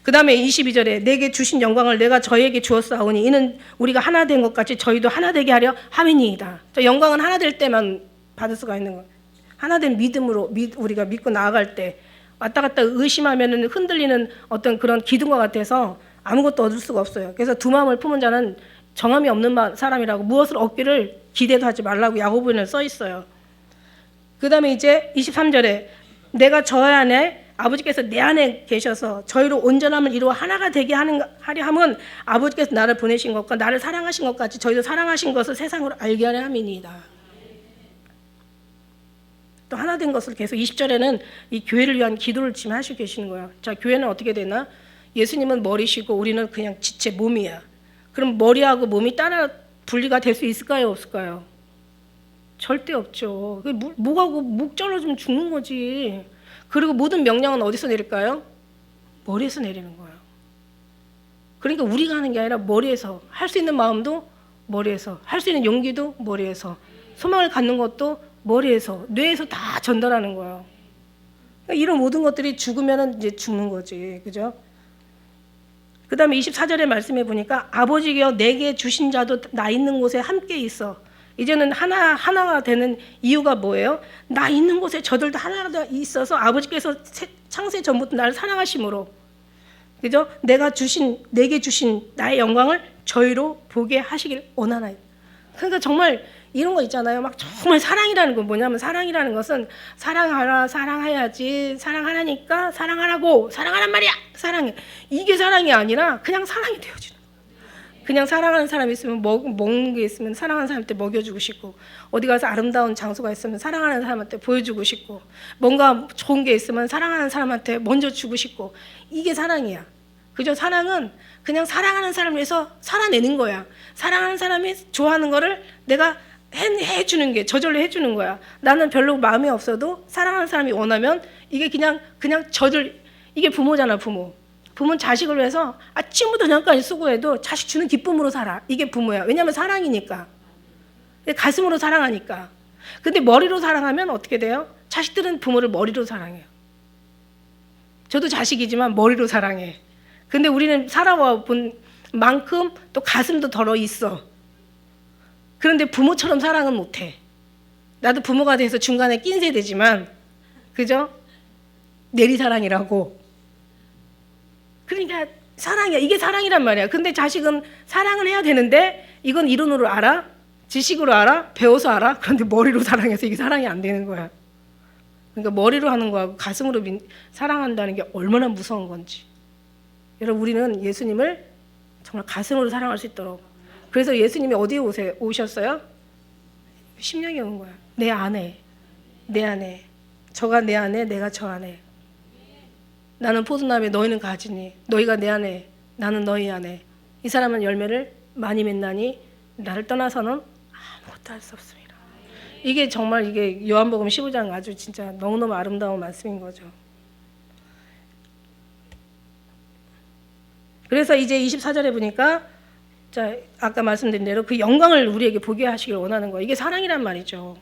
그 다음에 22절에 내게 주신 영광을 내가 저에게 주었사오니 이는 우리가 하나 된 것 같이 저희도 하나 되게 하려 함이니이다. 저 영광은 하나 될 때만 받을 수가 있는 거예요. 하나 된 믿음으로 우리가 믿고 나아갈 때 왔다 갔다 의심하면 흔들리는 어떤 그런 기둥과 같아서 아무것도 얻을 수가 없어요. 그래서 두 마음을 품은 자는 정함이 없는 사람이라고 무엇을 얻기를 기대도 하지 말라고 야고보에는 써 있어요. 그 다음에 이제 23절에 내가 저 안에 아버지께서 내 안에 계셔서 저희로 온전함을 이루어 하나가 되게 하려 함은 아버지께서 나를 보내신 것과 나를 사랑하신 것 같이 저희도 사랑하신 것을 세상으로 알게 하려 함이니이다. 또 하나 된 것을 계속 20절에는 이 교회를 위한 기도를 지금 하시고 계시는 거예요. 자, 교회는 어떻게 되나? 예수님은 머리시고 우리는 그냥 지체 몸이야. 그럼 머리하고 몸이 따라 분리가 될 수 있을까요? 없을까요? 절대 없죠. 목하고 목 잘라주면 죽는 거지. 그리고 모든 명령은 어디서 내릴까요? 머리에서 내리는 거예요. 그러니까 우리가 하는 게 아니라 머리에서. 할 수 있는 마음도 머리에서. 할 수 있는 용기도 머리에서. 소망을 갖는 것도 머리에서. 뇌에서 다 전달하는 거예요. 그러니까 이런 모든 것들이 죽으면 이제 죽는 거지. 그죠? 그 다음에 24절의 말씀해 보니까 아버지여 내게 주신 자도 나 있는 곳에 함께 있어. 이제는 하나가 되는 이유가 뭐예요? 나 있는 곳에 저들도 하나가 있어서 아버지께서 창세 전부터 나를 사랑하심으로, 그죠? 내게 주신 나의 영광을 저희로 보게 하시길 원하나이다. 그러니까 정말 이런 거 있잖아요. 막 정말 사랑이라는 건 뭐냐면 사랑이라는 것은 사랑하라, 사랑해야지, 사랑하라니까 사랑하라고, 사랑하란 말이야. 사랑해. 이게 사랑이 아니라 그냥 사랑이 되어지는 거예요. 그냥 사랑하는 사람이 있으면 먹는 게 있으면 사랑하는 사람한테 먹여주고 싶고, 어디 가서 아름다운 장소가 있으면 사랑하는 사람한테 보여주고 싶고, 뭔가 좋은 게 있으면 사랑하는 사람한테 먼저 주고 싶고, 이게 사랑이야. 그죠? 사랑은 그냥 사랑하는 사람을 위해서 살아내는 거야. 사랑하는 사람이 좋아하는 거를 내가 해주는 게, 저절로 해주는 거야. 나는 별로 마음이 없어도 사랑하는 사람이 원하면 이게 그냥 이게 부모잖아, 부모. 부모는 자식을 위해서 아침부터 저녁까지 수고해도 자식 주는 기쁨으로 살아. 이게 부모야. 왜냐하면 사랑이니까. 가슴으로 사랑하니까. 근데 머리로 사랑하면 어떻게 돼요? 자식들은 부모를 머리로 사랑해요. 저도 자식이지만 머리로 사랑해. 근데 우리는 살아와 본 만큼 또 가슴도 덜어 있어. 그런데 부모처럼 사랑은 못해. 나도 부모가 돼서 중간에 낀 세대지만, 그죠? 내리사랑이라고. 그러니까 사랑이야. 이게 사랑이란 말이야. 근데 자식은 사랑을 해야 되는데 이건 이론으로 알아? 지식으로 알아? 배워서 알아? 그런데 머리로 사랑해서 이게 사랑이 안 되는 거야. 그러니까 머리로 하는 거하고 가슴으로 사랑한다는 게 얼마나 무서운 건지. 여러분, 우리는 예수님을 정말 가슴으로 사랑할 수 있도록. 그래서 예수님이 어디에 오셨어요? 심령에 온 거야. 내 안에. 저가 내 안에, 내가 저 안에. 나는 포도나무에 너희는 가지니 너희가 내 안에 나는 너희 안에. 이 사람은 열매를 많이 맺나니 나를 떠나서는 아무것도 할 수 없습니다. 이게 정말 이게 요한복음 15장 아주 진짜 너무너무 아름다운 말씀인 거죠. 그래서 이제 24절에 보니까 자, 아까 말씀드린 대로 그 영광을 우리에게 보게 하시길 원하는 거예요. 이게 사랑이란 말이죠.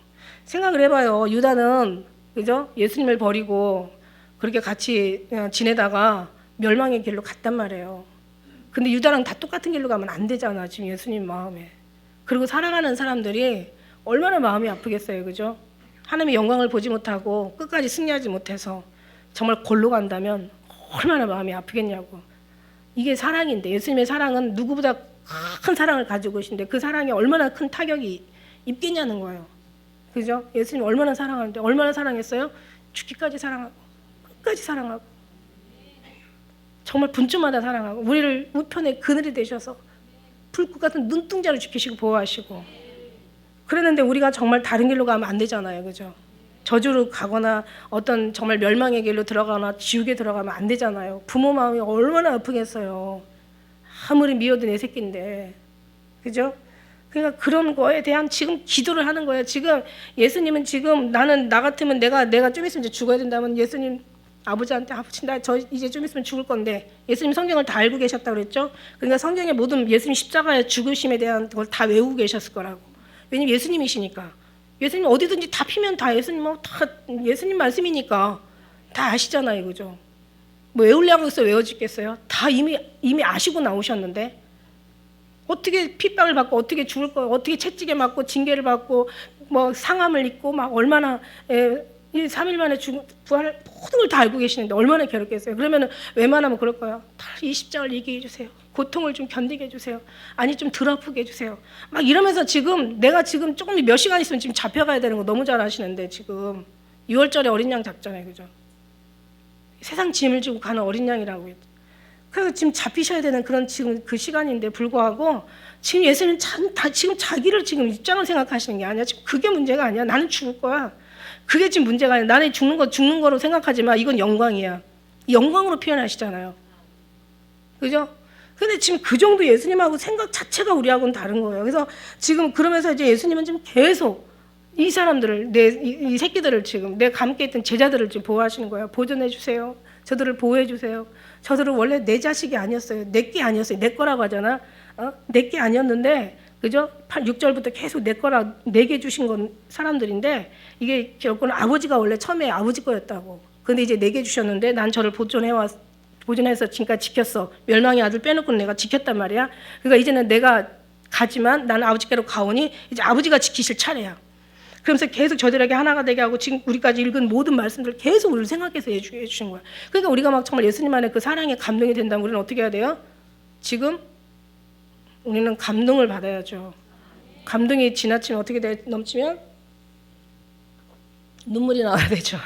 생각을 해봐요. 유다는 그죠? 예수님을 버리고 그렇게 같이 지내다가 멸망의 길로 갔단 말이에요. 근데 유다랑 다 똑같은 길로 가면 안 되잖아, 지금 예수님 마음에. 그리고 사랑하는 사람들이 얼마나 마음이 아프겠어요, 그죠? 하나님의 영광을 보지 못하고 끝까지 승리하지 못해서 정말 골로 간다면 얼마나 마음이 아프겠냐고. 이게 사랑인데, 예수님의 사랑은 누구보다 큰 사랑을 가지고 계신데 그 사랑이 얼마나 큰 타격이 입겠냐는 거예요. 그죠? 예수님 얼마나 사랑하는데, 얼마나 사랑했어요? 죽기까지 사랑하고 끝까지 사랑하고 정말 분주마다 사랑하고 우리를 우편에 그늘이 되셔서 불꽃 같은 눈동자를 지키시고 보호하시고 그랬는데 우리가 정말 다른 길로 가면 안 되잖아요. 그죠? 저주로 가거나 어떤 정말 멸망의 길로 들어가거나 지옥에 들어가면 안 되잖아요. 부모 마음이 얼마나 아프겠어요. 아무리 미워도 내 새끼인데. 그죠? 그러니까 그런 거에 대한 지금 기도를 하는 거예요. 지금 예수님은 지금 나는 나 같으면 내가 좀 있으면 이제 죽어야 된다면 예수님 아버지한테 아버지 나 저 이제 좀 있으면 죽을 건데 예수님 성경을 다 알고 계셨다고 그랬죠. 그러니까 성경의 모든 예수님 십자가의 죽으심에 대한 걸 다 외우고 계셨을 거라고. 왜냐면 예수님이시니까. 예수님 어디든지 다 피면 다 예수님 다 예수님 말씀이니까 다 아시잖아요. 그죠? 뭐 외우려고 해서 외워지겠어요? 다 이미 아시고 나오셨는데 어떻게 핍박을 받고 어떻게 죽을 거 어떻게 채찍에 맞고 징계를 받고 뭐 상함을 입고 막 얼마나 3일 만에 부활 모든 걸 다 알고 계시는데 얼마나 괴롭겠어요. 그러면은 웬만하면 그럴 거예요. 이 십자가를 얘기해 주세요. 고통을 좀 견디게 해주세요. 아니 좀 덜 아프게 해주세요. 막 이러면서 내가 지금 조금 몇 시간 있으면 지금 잡혀가야 되는 거 너무 잘 아시는데 지금 6월절에 어린 양 잡잖아요. 그죠? 세상 짐을 지고 가는 어린 양이라고 했죠. 그래서 지금 잡히셔야 되는 그런 지금 그 시간인데 불구하고 지금 예수님 지금 자기를 지금 입장을 생각하시는 게 아니야. 지금 그게 문제가 아니야. 나는 죽을 거야. 그게 지금 문제가 아니야. 나는 죽는 거로 생각하지 마. 이건 영광이야. 영광으로 표현하시잖아요. 그죠? 근데 지금 그 정도 예수님하고 생각 자체가 우리하고는 다른 거예요. 그래서 지금 그러면서 이제 예수님은 지금 계속 이 사람들을 이 새끼들을 지금 내가 함께 있던 제자들을 지금 보호하시는 거예요. 보존해 주세요. 저들을 보호해 주세요. 저들은 원래 내 자식이 아니었어요. 내 게 아니었어요. 내 거라고 하잖아. 내 게 아니었는데 그죠? 6절부터 계속 내 거라 내게 주신 건 사람들인데 이게 결국은 아버지가 원래 처음에 아버지 거였다고. 근데 이제 내게 주셨는데 난 저를 보존해서 지금까지 지켰어. 멸망의 아들 빼놓고는 내가 지켰단 말이야. 그러니까 이제는 내가 가지만 나는 아버지께로 가오니 이제 아버지가 지키실 차례야. 그러면서 계속 저들에게 하나가 되게 하고 지금 우리까지 읽은 모든 말씀들 계속 우리를 생각해서 해주신 거야. 그러니까 우리가 막 정말 예수님 안에 그 사랑에 감동이 된다면 우리는 어떻게 해야 돼요? 지금 우리는 감동을 받아야죠. 감동이 지나치면 어떻게 넘치면 눈물이 나와야 되죠.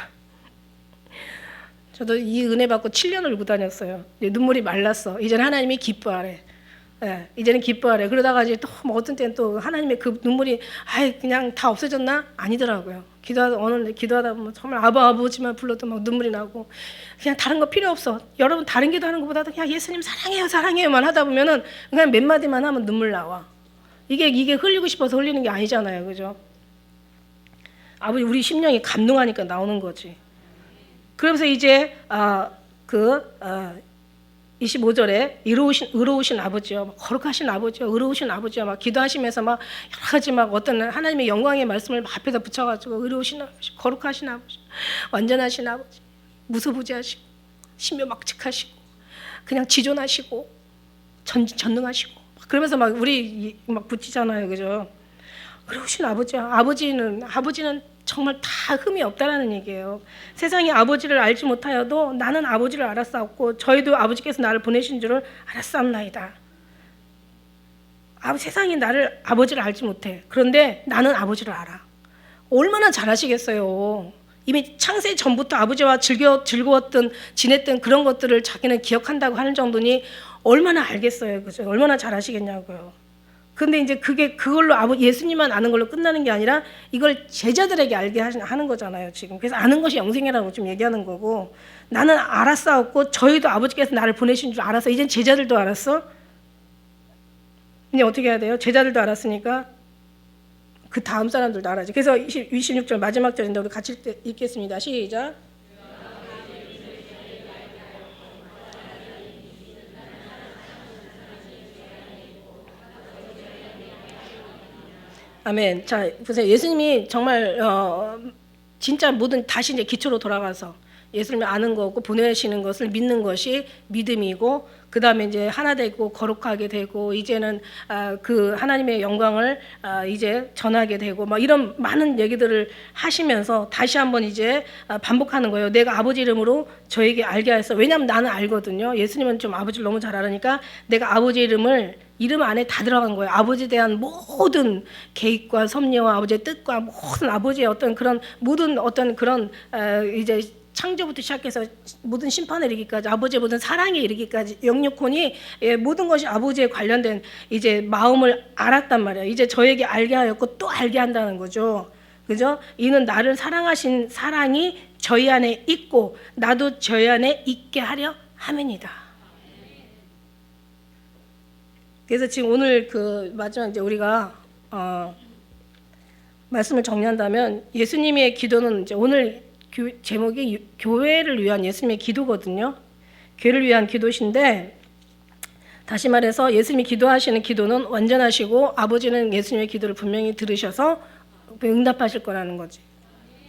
저도 이 은혜 받고 7년을 울고 다녔어요. 눈물이 말랐어. 이제는 하나님이 기뻐하래. 예, 이제는 기뻐하래. 그러다가 이제 또 뭐 어떤 때는 또 하나님의 그 눈물이 그냥 다 없어졌나? 아니더라고요. 기도하다 보면 정말 아버지만 불러도 막 눈물이 나고 그냥 다른 거 필요 없어. 여러분 다른 기도하는 것보다도 그냥 예수님 사랑해요 사랑해요만 하다 보면은 그냥 몇 마디만 하면 눈물 나와. 이게 흘리고 싶어서 흘리는 게 아니잖아요, 그죠? 아버지 우리 심령이 감동하니까 나오는 거지. 그러면서 이제 25절에 의로우신 아버지요, 거룩하신 아버지요, 의로우신 아버지요, 막 기도하시면서 막 여러 가지 막 어떤 하나님의 영광의 말씀을 막 앞에다 붙여가지고 의로우신 아버지, 거룩하신 아버지, 완전하신 아버지, 무소부지하시고 신묘막측하시고 그냥 지존하시고 전능하시고 그러면서 막 우리 막 붙이잖아요, 그죠? 의로우신 아버지요. 아버지는 정말 다 흠이 없다라는 얘기예요. 세상이 아버지를 알지 못하여도 나는 아버지를 알았사옵고 저희도 아버지께서 나를 보내신 줄을 알았사옵나이다. 세상이 아버지를 알지 못해. 그런데 나는 아버지를 알아. 얼마나 잘하시겠어요. 이미 창세 전부터 아버지와 지냈던 그런 것들을 자기는 기억한다고 하는 정도니 얼마나 알겠어요, 그죠? 얼마나 잘하시겠냐고요. 근데 이제 그걸로 예수님만 아는 걸로 끝나는 게 아니라 이걸 제자들에게 알게 하는 거잖아요, 지금. 그래서 아는 것이 영생이라고 좀 얘기하는 거고, 나는 알았사옵고 저희도 아버지께서 나를 보내신 줄 알았어. 이젠 제자들도 알았어. 이제 어떻게 해야 돼요? 제자들도 알았으니까 그 다음 사람들도 알아야지. 그래서 26절 마지막 절인데 우리 같이 읽겠습니다. 시작. 아멘. 자, 보세요. 예수님이 정말 진짜 모든 다시 이제 기초로 돌아가서 예수님을 아는 거고 보내시는 것을 믿는 것이 믿음이고, 그 다음에 이제 하나 되고 거룩하게 되고, 이제는 그 하나님의 영광을 이제 전하게 되고, 막 이런 많은 얘기들을 하시면서 다시 한번 이제 반복하는 거예요. 내가 아버지 이름으로 저에게 알게 하였어. 왜냐하면 나는 알거든요. 예수님은 좀 아버지를 너무 잘 알으니까 내가 아버지 이름 안에 다 들어간 거예요. 아버지에 대한 모든 계획과 섭리와 아버지의 뜻과 모든 아버지의 어떤 그런 모든 어떤 그런 이제 창조부터 시작해서 모든 심판에 이르기까지 아버지의 모든 사랑에 이르기까지 영육혼이 모든 것이 아버지에 관련된 이제 마음을 알았단 말이에요. 이제 저에게 알게 하였고 또 알게 한다는 거죠. 그죠? 이는 나를 사랑하신 사랑이 저희 안에 있고 나도 저희 안에 있게 하려 함이니라. 그래서 지금 오늘 그 마지막 이제 우리가 말씀을 정리한다면 예수님의 기도는 이제 오늘 제목이 교회를 위한 예수님의 기도거든요. 교회를 위한 기도신데, 다시 말해서 예수님이 기도하시는 기도는 완전하시고 아버지는 예수님의 기도를 분명히 들으셔서 응답하실 거라는 거지.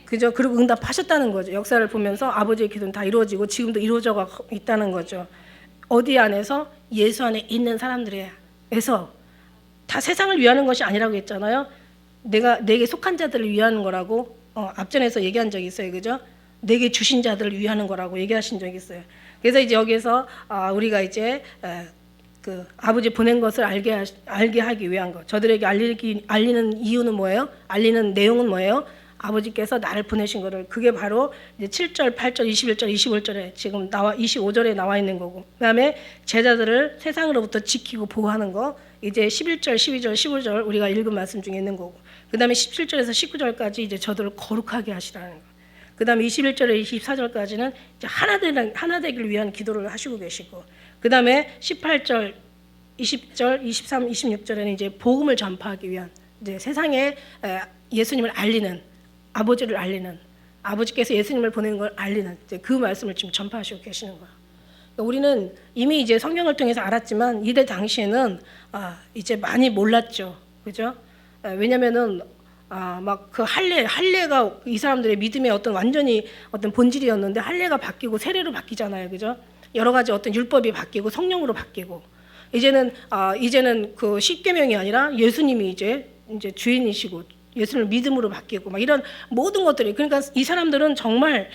그죠? 그리고 응답하셨다는 거죠. 역사를 보면서 아버지의 기도는 다 이루어지고 지금도 이루어져 있다는 거죠. 어디 안에서? 예수 안에 있는 사람들에서. 다 세상을 위하는 것이 아니라고 했잖아요. 내게 속한 자들을 위하는 거라고 앞전에서 얘기한 적이 있어요. 그죠? 내게 주신 자들을 위하는 거라고 얘기하신 적이 있어요. 그래서 이제 여기서 우리가 이제 그 아버지 보낸 것을 알게 하기 위한 것. 저들에게 알리는 이유는 뭐예요? 알리는 내용은 뭐예요? 아버지께서 나를 보내신 거를. 그게 바로 이제 7절, 8절, 21절, 25절에 지금 25절에 나와 있는 거고. 그다음에 제자들을 세상으로부터 지키고 보호하는 거. 이제 11절, 12절, 15절 우리가 읽은 말씀 중에 있는 거고. 그다음에 17절에서 19절까지 이제 저들을 거룩하게 하시라는 거. 그다음에 21절에 24절까지는 이제 하나 되기를 위한 기도를 하시고 계시고. 그다음에 18절, 20절, 23, 26절에는 이제 복음을 전파하기 위한 이제 세상에 예수님을 알리는, 아버지를 알리는, 아버지께서 예수님을 보내는 걸 알리는 이제 그 말씀을 지금 전파하시고 계시는 거예요. 그러니까 우리는 이미 이제 성경을 통해서 알았지만 이때 당시에는 이제 많이 몰랐죠, 그죠? 왜냐면은 막 그 할례가 이 사람들의 믿음의 완전히 어떤 본질이었는데 할례가 바뀌고 세례로 바뀌잖아요, 그죠? 여러 가지 어떤 율법이 바뀌고 성령으로 바뀌고 이제는 그 십계명이 아니라 예수님이 이제 주인이시고 예수님을 믿음으로 바뀌고 막 이런 모든 것들이, 그러니까 이 사람들은 정말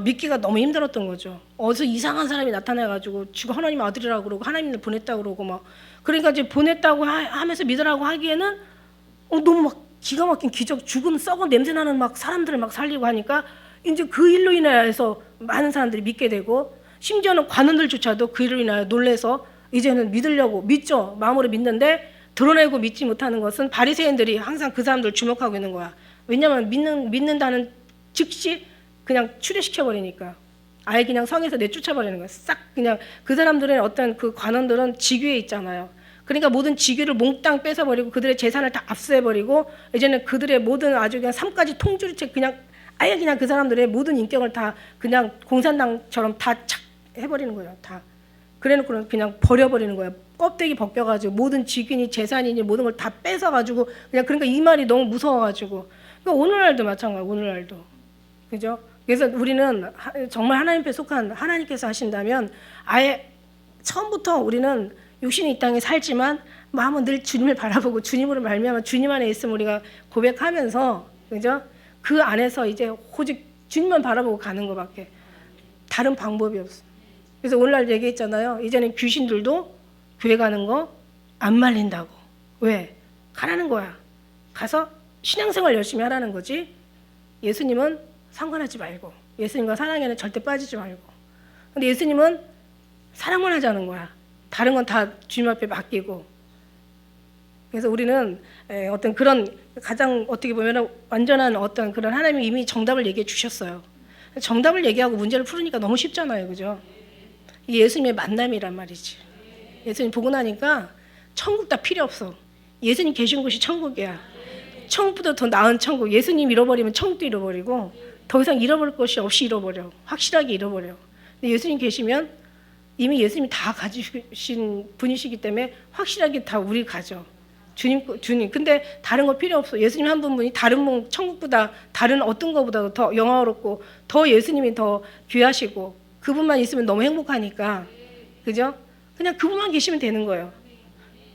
믿기가 너무 힘들었던 거죠. 어디서 이상한 사람이 나타나가지고 지금 하나님 아들이라고 그러고 하나님을 보냈다고 그러고 막, 그러니까 이제 보냈다고 하면서 믿으라고 하기에는 너무 막 기가 막힌 기적, 죽은 썩은 냄새나는 막 사람들을 막 살리고 하니까 이제 그 일로 인해서 많은 사람들이 믿게 되고, 심지어는 관원들조차도 그 일로 인하여 놀래서 이제는 믿으려고 믿죠. 마음으로 믿는데 드러내고 믿지 못하는 것은 바리새인들이 항상 그 사람들 주목하고 있는 거야. 왜냐하면 믿는다는 즉시 그냥 추례시켜 버리니까. 아예 그냥 성에서 내쫓아버리는 거야. 싹 그냥 그 사람들의 어떤 그 관원들은 직위에 있잖아요. 그러니까 모든 직위를 몽땅 뺏어버리고 그들의 재산을 다 압수해버리고 이제는 그들의 모든 아주 그냥 삶까지 통주리채 그냥 아예 그냥 그 사람들의 모든 인격을 다 그냥 공산당처럼 다 착 해버리는 거예요. 다. 그래놓고는 그냥 버려버리는 거예요. 껍데기 벗겨가지고 모든 직위니 재산이니 모든 걸 다 뺏어가지고 그냥 그러니까 이 말이 너무 무서워가지고 그러니까 오늘날도 마찬가지예요. 오늘날도. 그죠? 그래서 우리는 정말 하나님께 속한 하나님께서 하신다면 아예 처음부터 우리는 육신이 이 땅에 살지만 마음은 늘 주님을 바라보고 주님으로 말미암아 주님 안에 있음을 우리가 고백하면서 그죠? 그 안에서 이제 오직 주님만 바라보고 가는 것밖에 다른 방법이 없어. 그래서 오늘날 얘기했잖아요. 이제는 귀신들도 교회 가는 거 안 말린다고. 왜? 가라는 거야. 가서 신앙생활 열심히 하라는 거지. 예수님은 상관하지 말고 예수님과 사랑에는 절대 빠지지 말고. 근데 예수님은 사랑만 하자는 거야. 다른 건 다 주님 앞에 맡기고. 그래서 우리는 어떤 그런 가장 어떻게 보면 완전한 어떤 그런 하나님이 이미 정답을 얘기해 주셨어요. 정답을 얘기하고 문제를 풀으니까 너무 쉽잖아요. 그죠? 이게 예수님의 만남이란 말이지. 예수님 보고 나니까 천국 다 필요 없어. 예수님 계신 곳이 천국이야. 천국보다 더 나은 천국. 예수님 잃어버리면 천국도 잃어버리고 더 이상 잃어버릴 것이 없이 잃어버려. 확실하게 잃어버려. 근데 예수님 계시면 이미 예수님이 다 가지신 분이시기 때문에 확실하게 다 우리 가져. 주님. 근데 다른 거 필요 없어. 예수님 한 분이 다른 분 천국보다 다른 어떤 거보다도 더 영화롭고 더 예수님이 더 귀하시고 그분만 있으면 너무 행복하니까. 그죠? 그냥 그분만 계시면 되는 거예요.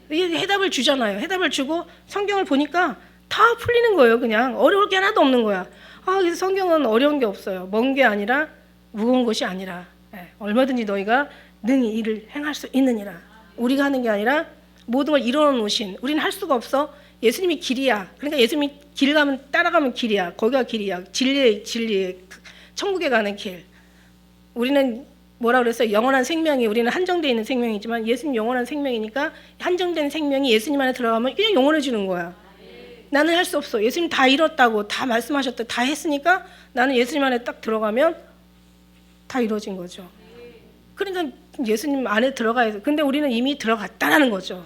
이게 해답을 주잖아요. 해답을 주고 성경을 보니까 다 풀리는 거예요. 그냥 어려울 게 하나도 없는 거야. 그래서 성경은 어려운 게 없어요. 먼 게 아니라 무거운 것이 아니라 얼마든지 너희가 능히 이를 행할 수 있느니라. 우리가 하는 게 아니라 모든 걸 이뤄 놓으신 우리는 할 수가 없어. 예수님이 길이야. 그러니까 예수님이 길 가면 따라가면 길이야. 거기가 길이야. 진리의 천국에 가는 길. 우리는 뭐라 그랬어요? 영원한 생명이 우리는 한정되어 있는 생명이지만 예수님 영원한 생명이니까 한정된 생명이 예수님 안에 들어가면 그냥 영원해지는 거야. 나는 할 수 없어. 예수님 다 이뤘다고 다 말씀하셨다. 다 했으니까 나는 예수님 안에 딱 들어가면 다 이루어진 거죠. 그러니까 예수님 안에 들어가야 돼. 근데 우리는 이미 들어갔다라는 거죠.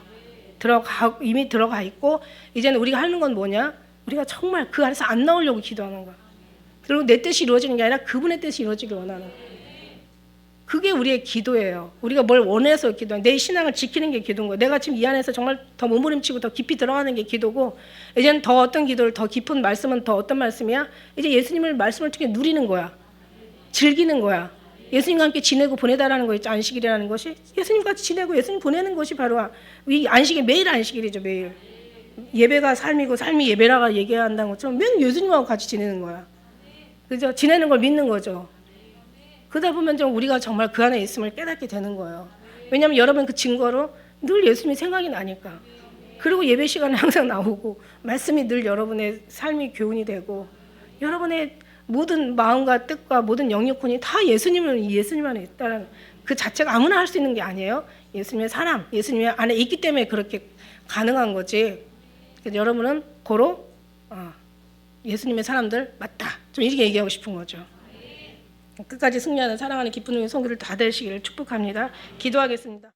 이미 들어가 있고 이제는 우리가 하는 건 뭐냐? 우리가 정말 그 안에서 안 나오려고 기도하는 거야. 그리고 내 뜻이 이루어지는 게 아니라 그분의 뜻이 이루어지길 원하는 거야. 그게 우리의 기도예요. 우리가 뭘 원해서 기도하는 내 신앙을 지키는 게 기도인 거예요. 내가 지금 이 안에서 정말 더 몸부림치고 더 깊이 들어가는 게 기도고 이제는 더 어떤 기도를 더 깊은 말씀은 더 어떤 말씀이야? 이제 예수님을 말씀을 통해 누리는 거야. 즐기는 거야. 예수님과 함께 지내고 보내다라는 거 있죠. 안식일이라는 것이 예수님과 같이 지내고 예수님 보내는 것이 바로 이 안식일 매일 안식일이죠. 매일. 예배가 삶이고 삶이 예배라고 얘기해야 한다는 것처럼 매일 예수님하고 같이 지내는 거야. 그죠? 지내는 걸 믿는 거죠. 그러다 보면 좀 우리가 정말 그 안에 있음을 깨닫게 되는 거예요. 왜냐하면 여러분 그 증거로 늘 예수님이 생각이 나니까. 그리고 예배 시간에 항상 나오고 말씀이 늘 여러분의 삶이 교훈이 되고 여러분의 모든 마음과 뜻과 모든 영역혼이 다 예수님 안에 있다는 그 자체가 아무나 할 수 있는 게 아니에요. 예수님의 사람, 예수님의 안에 있기 때문에 그렇게 가능한 거지. 그래서 여러분은 고로 예수님의 사람들 맞다. 좀 이렇게 얘기하고 싶은 거죠. 끝까지 승리하는 사랑하는 기쁜 성도들 다 되시기를 축복합니다. 기도하겠습니다.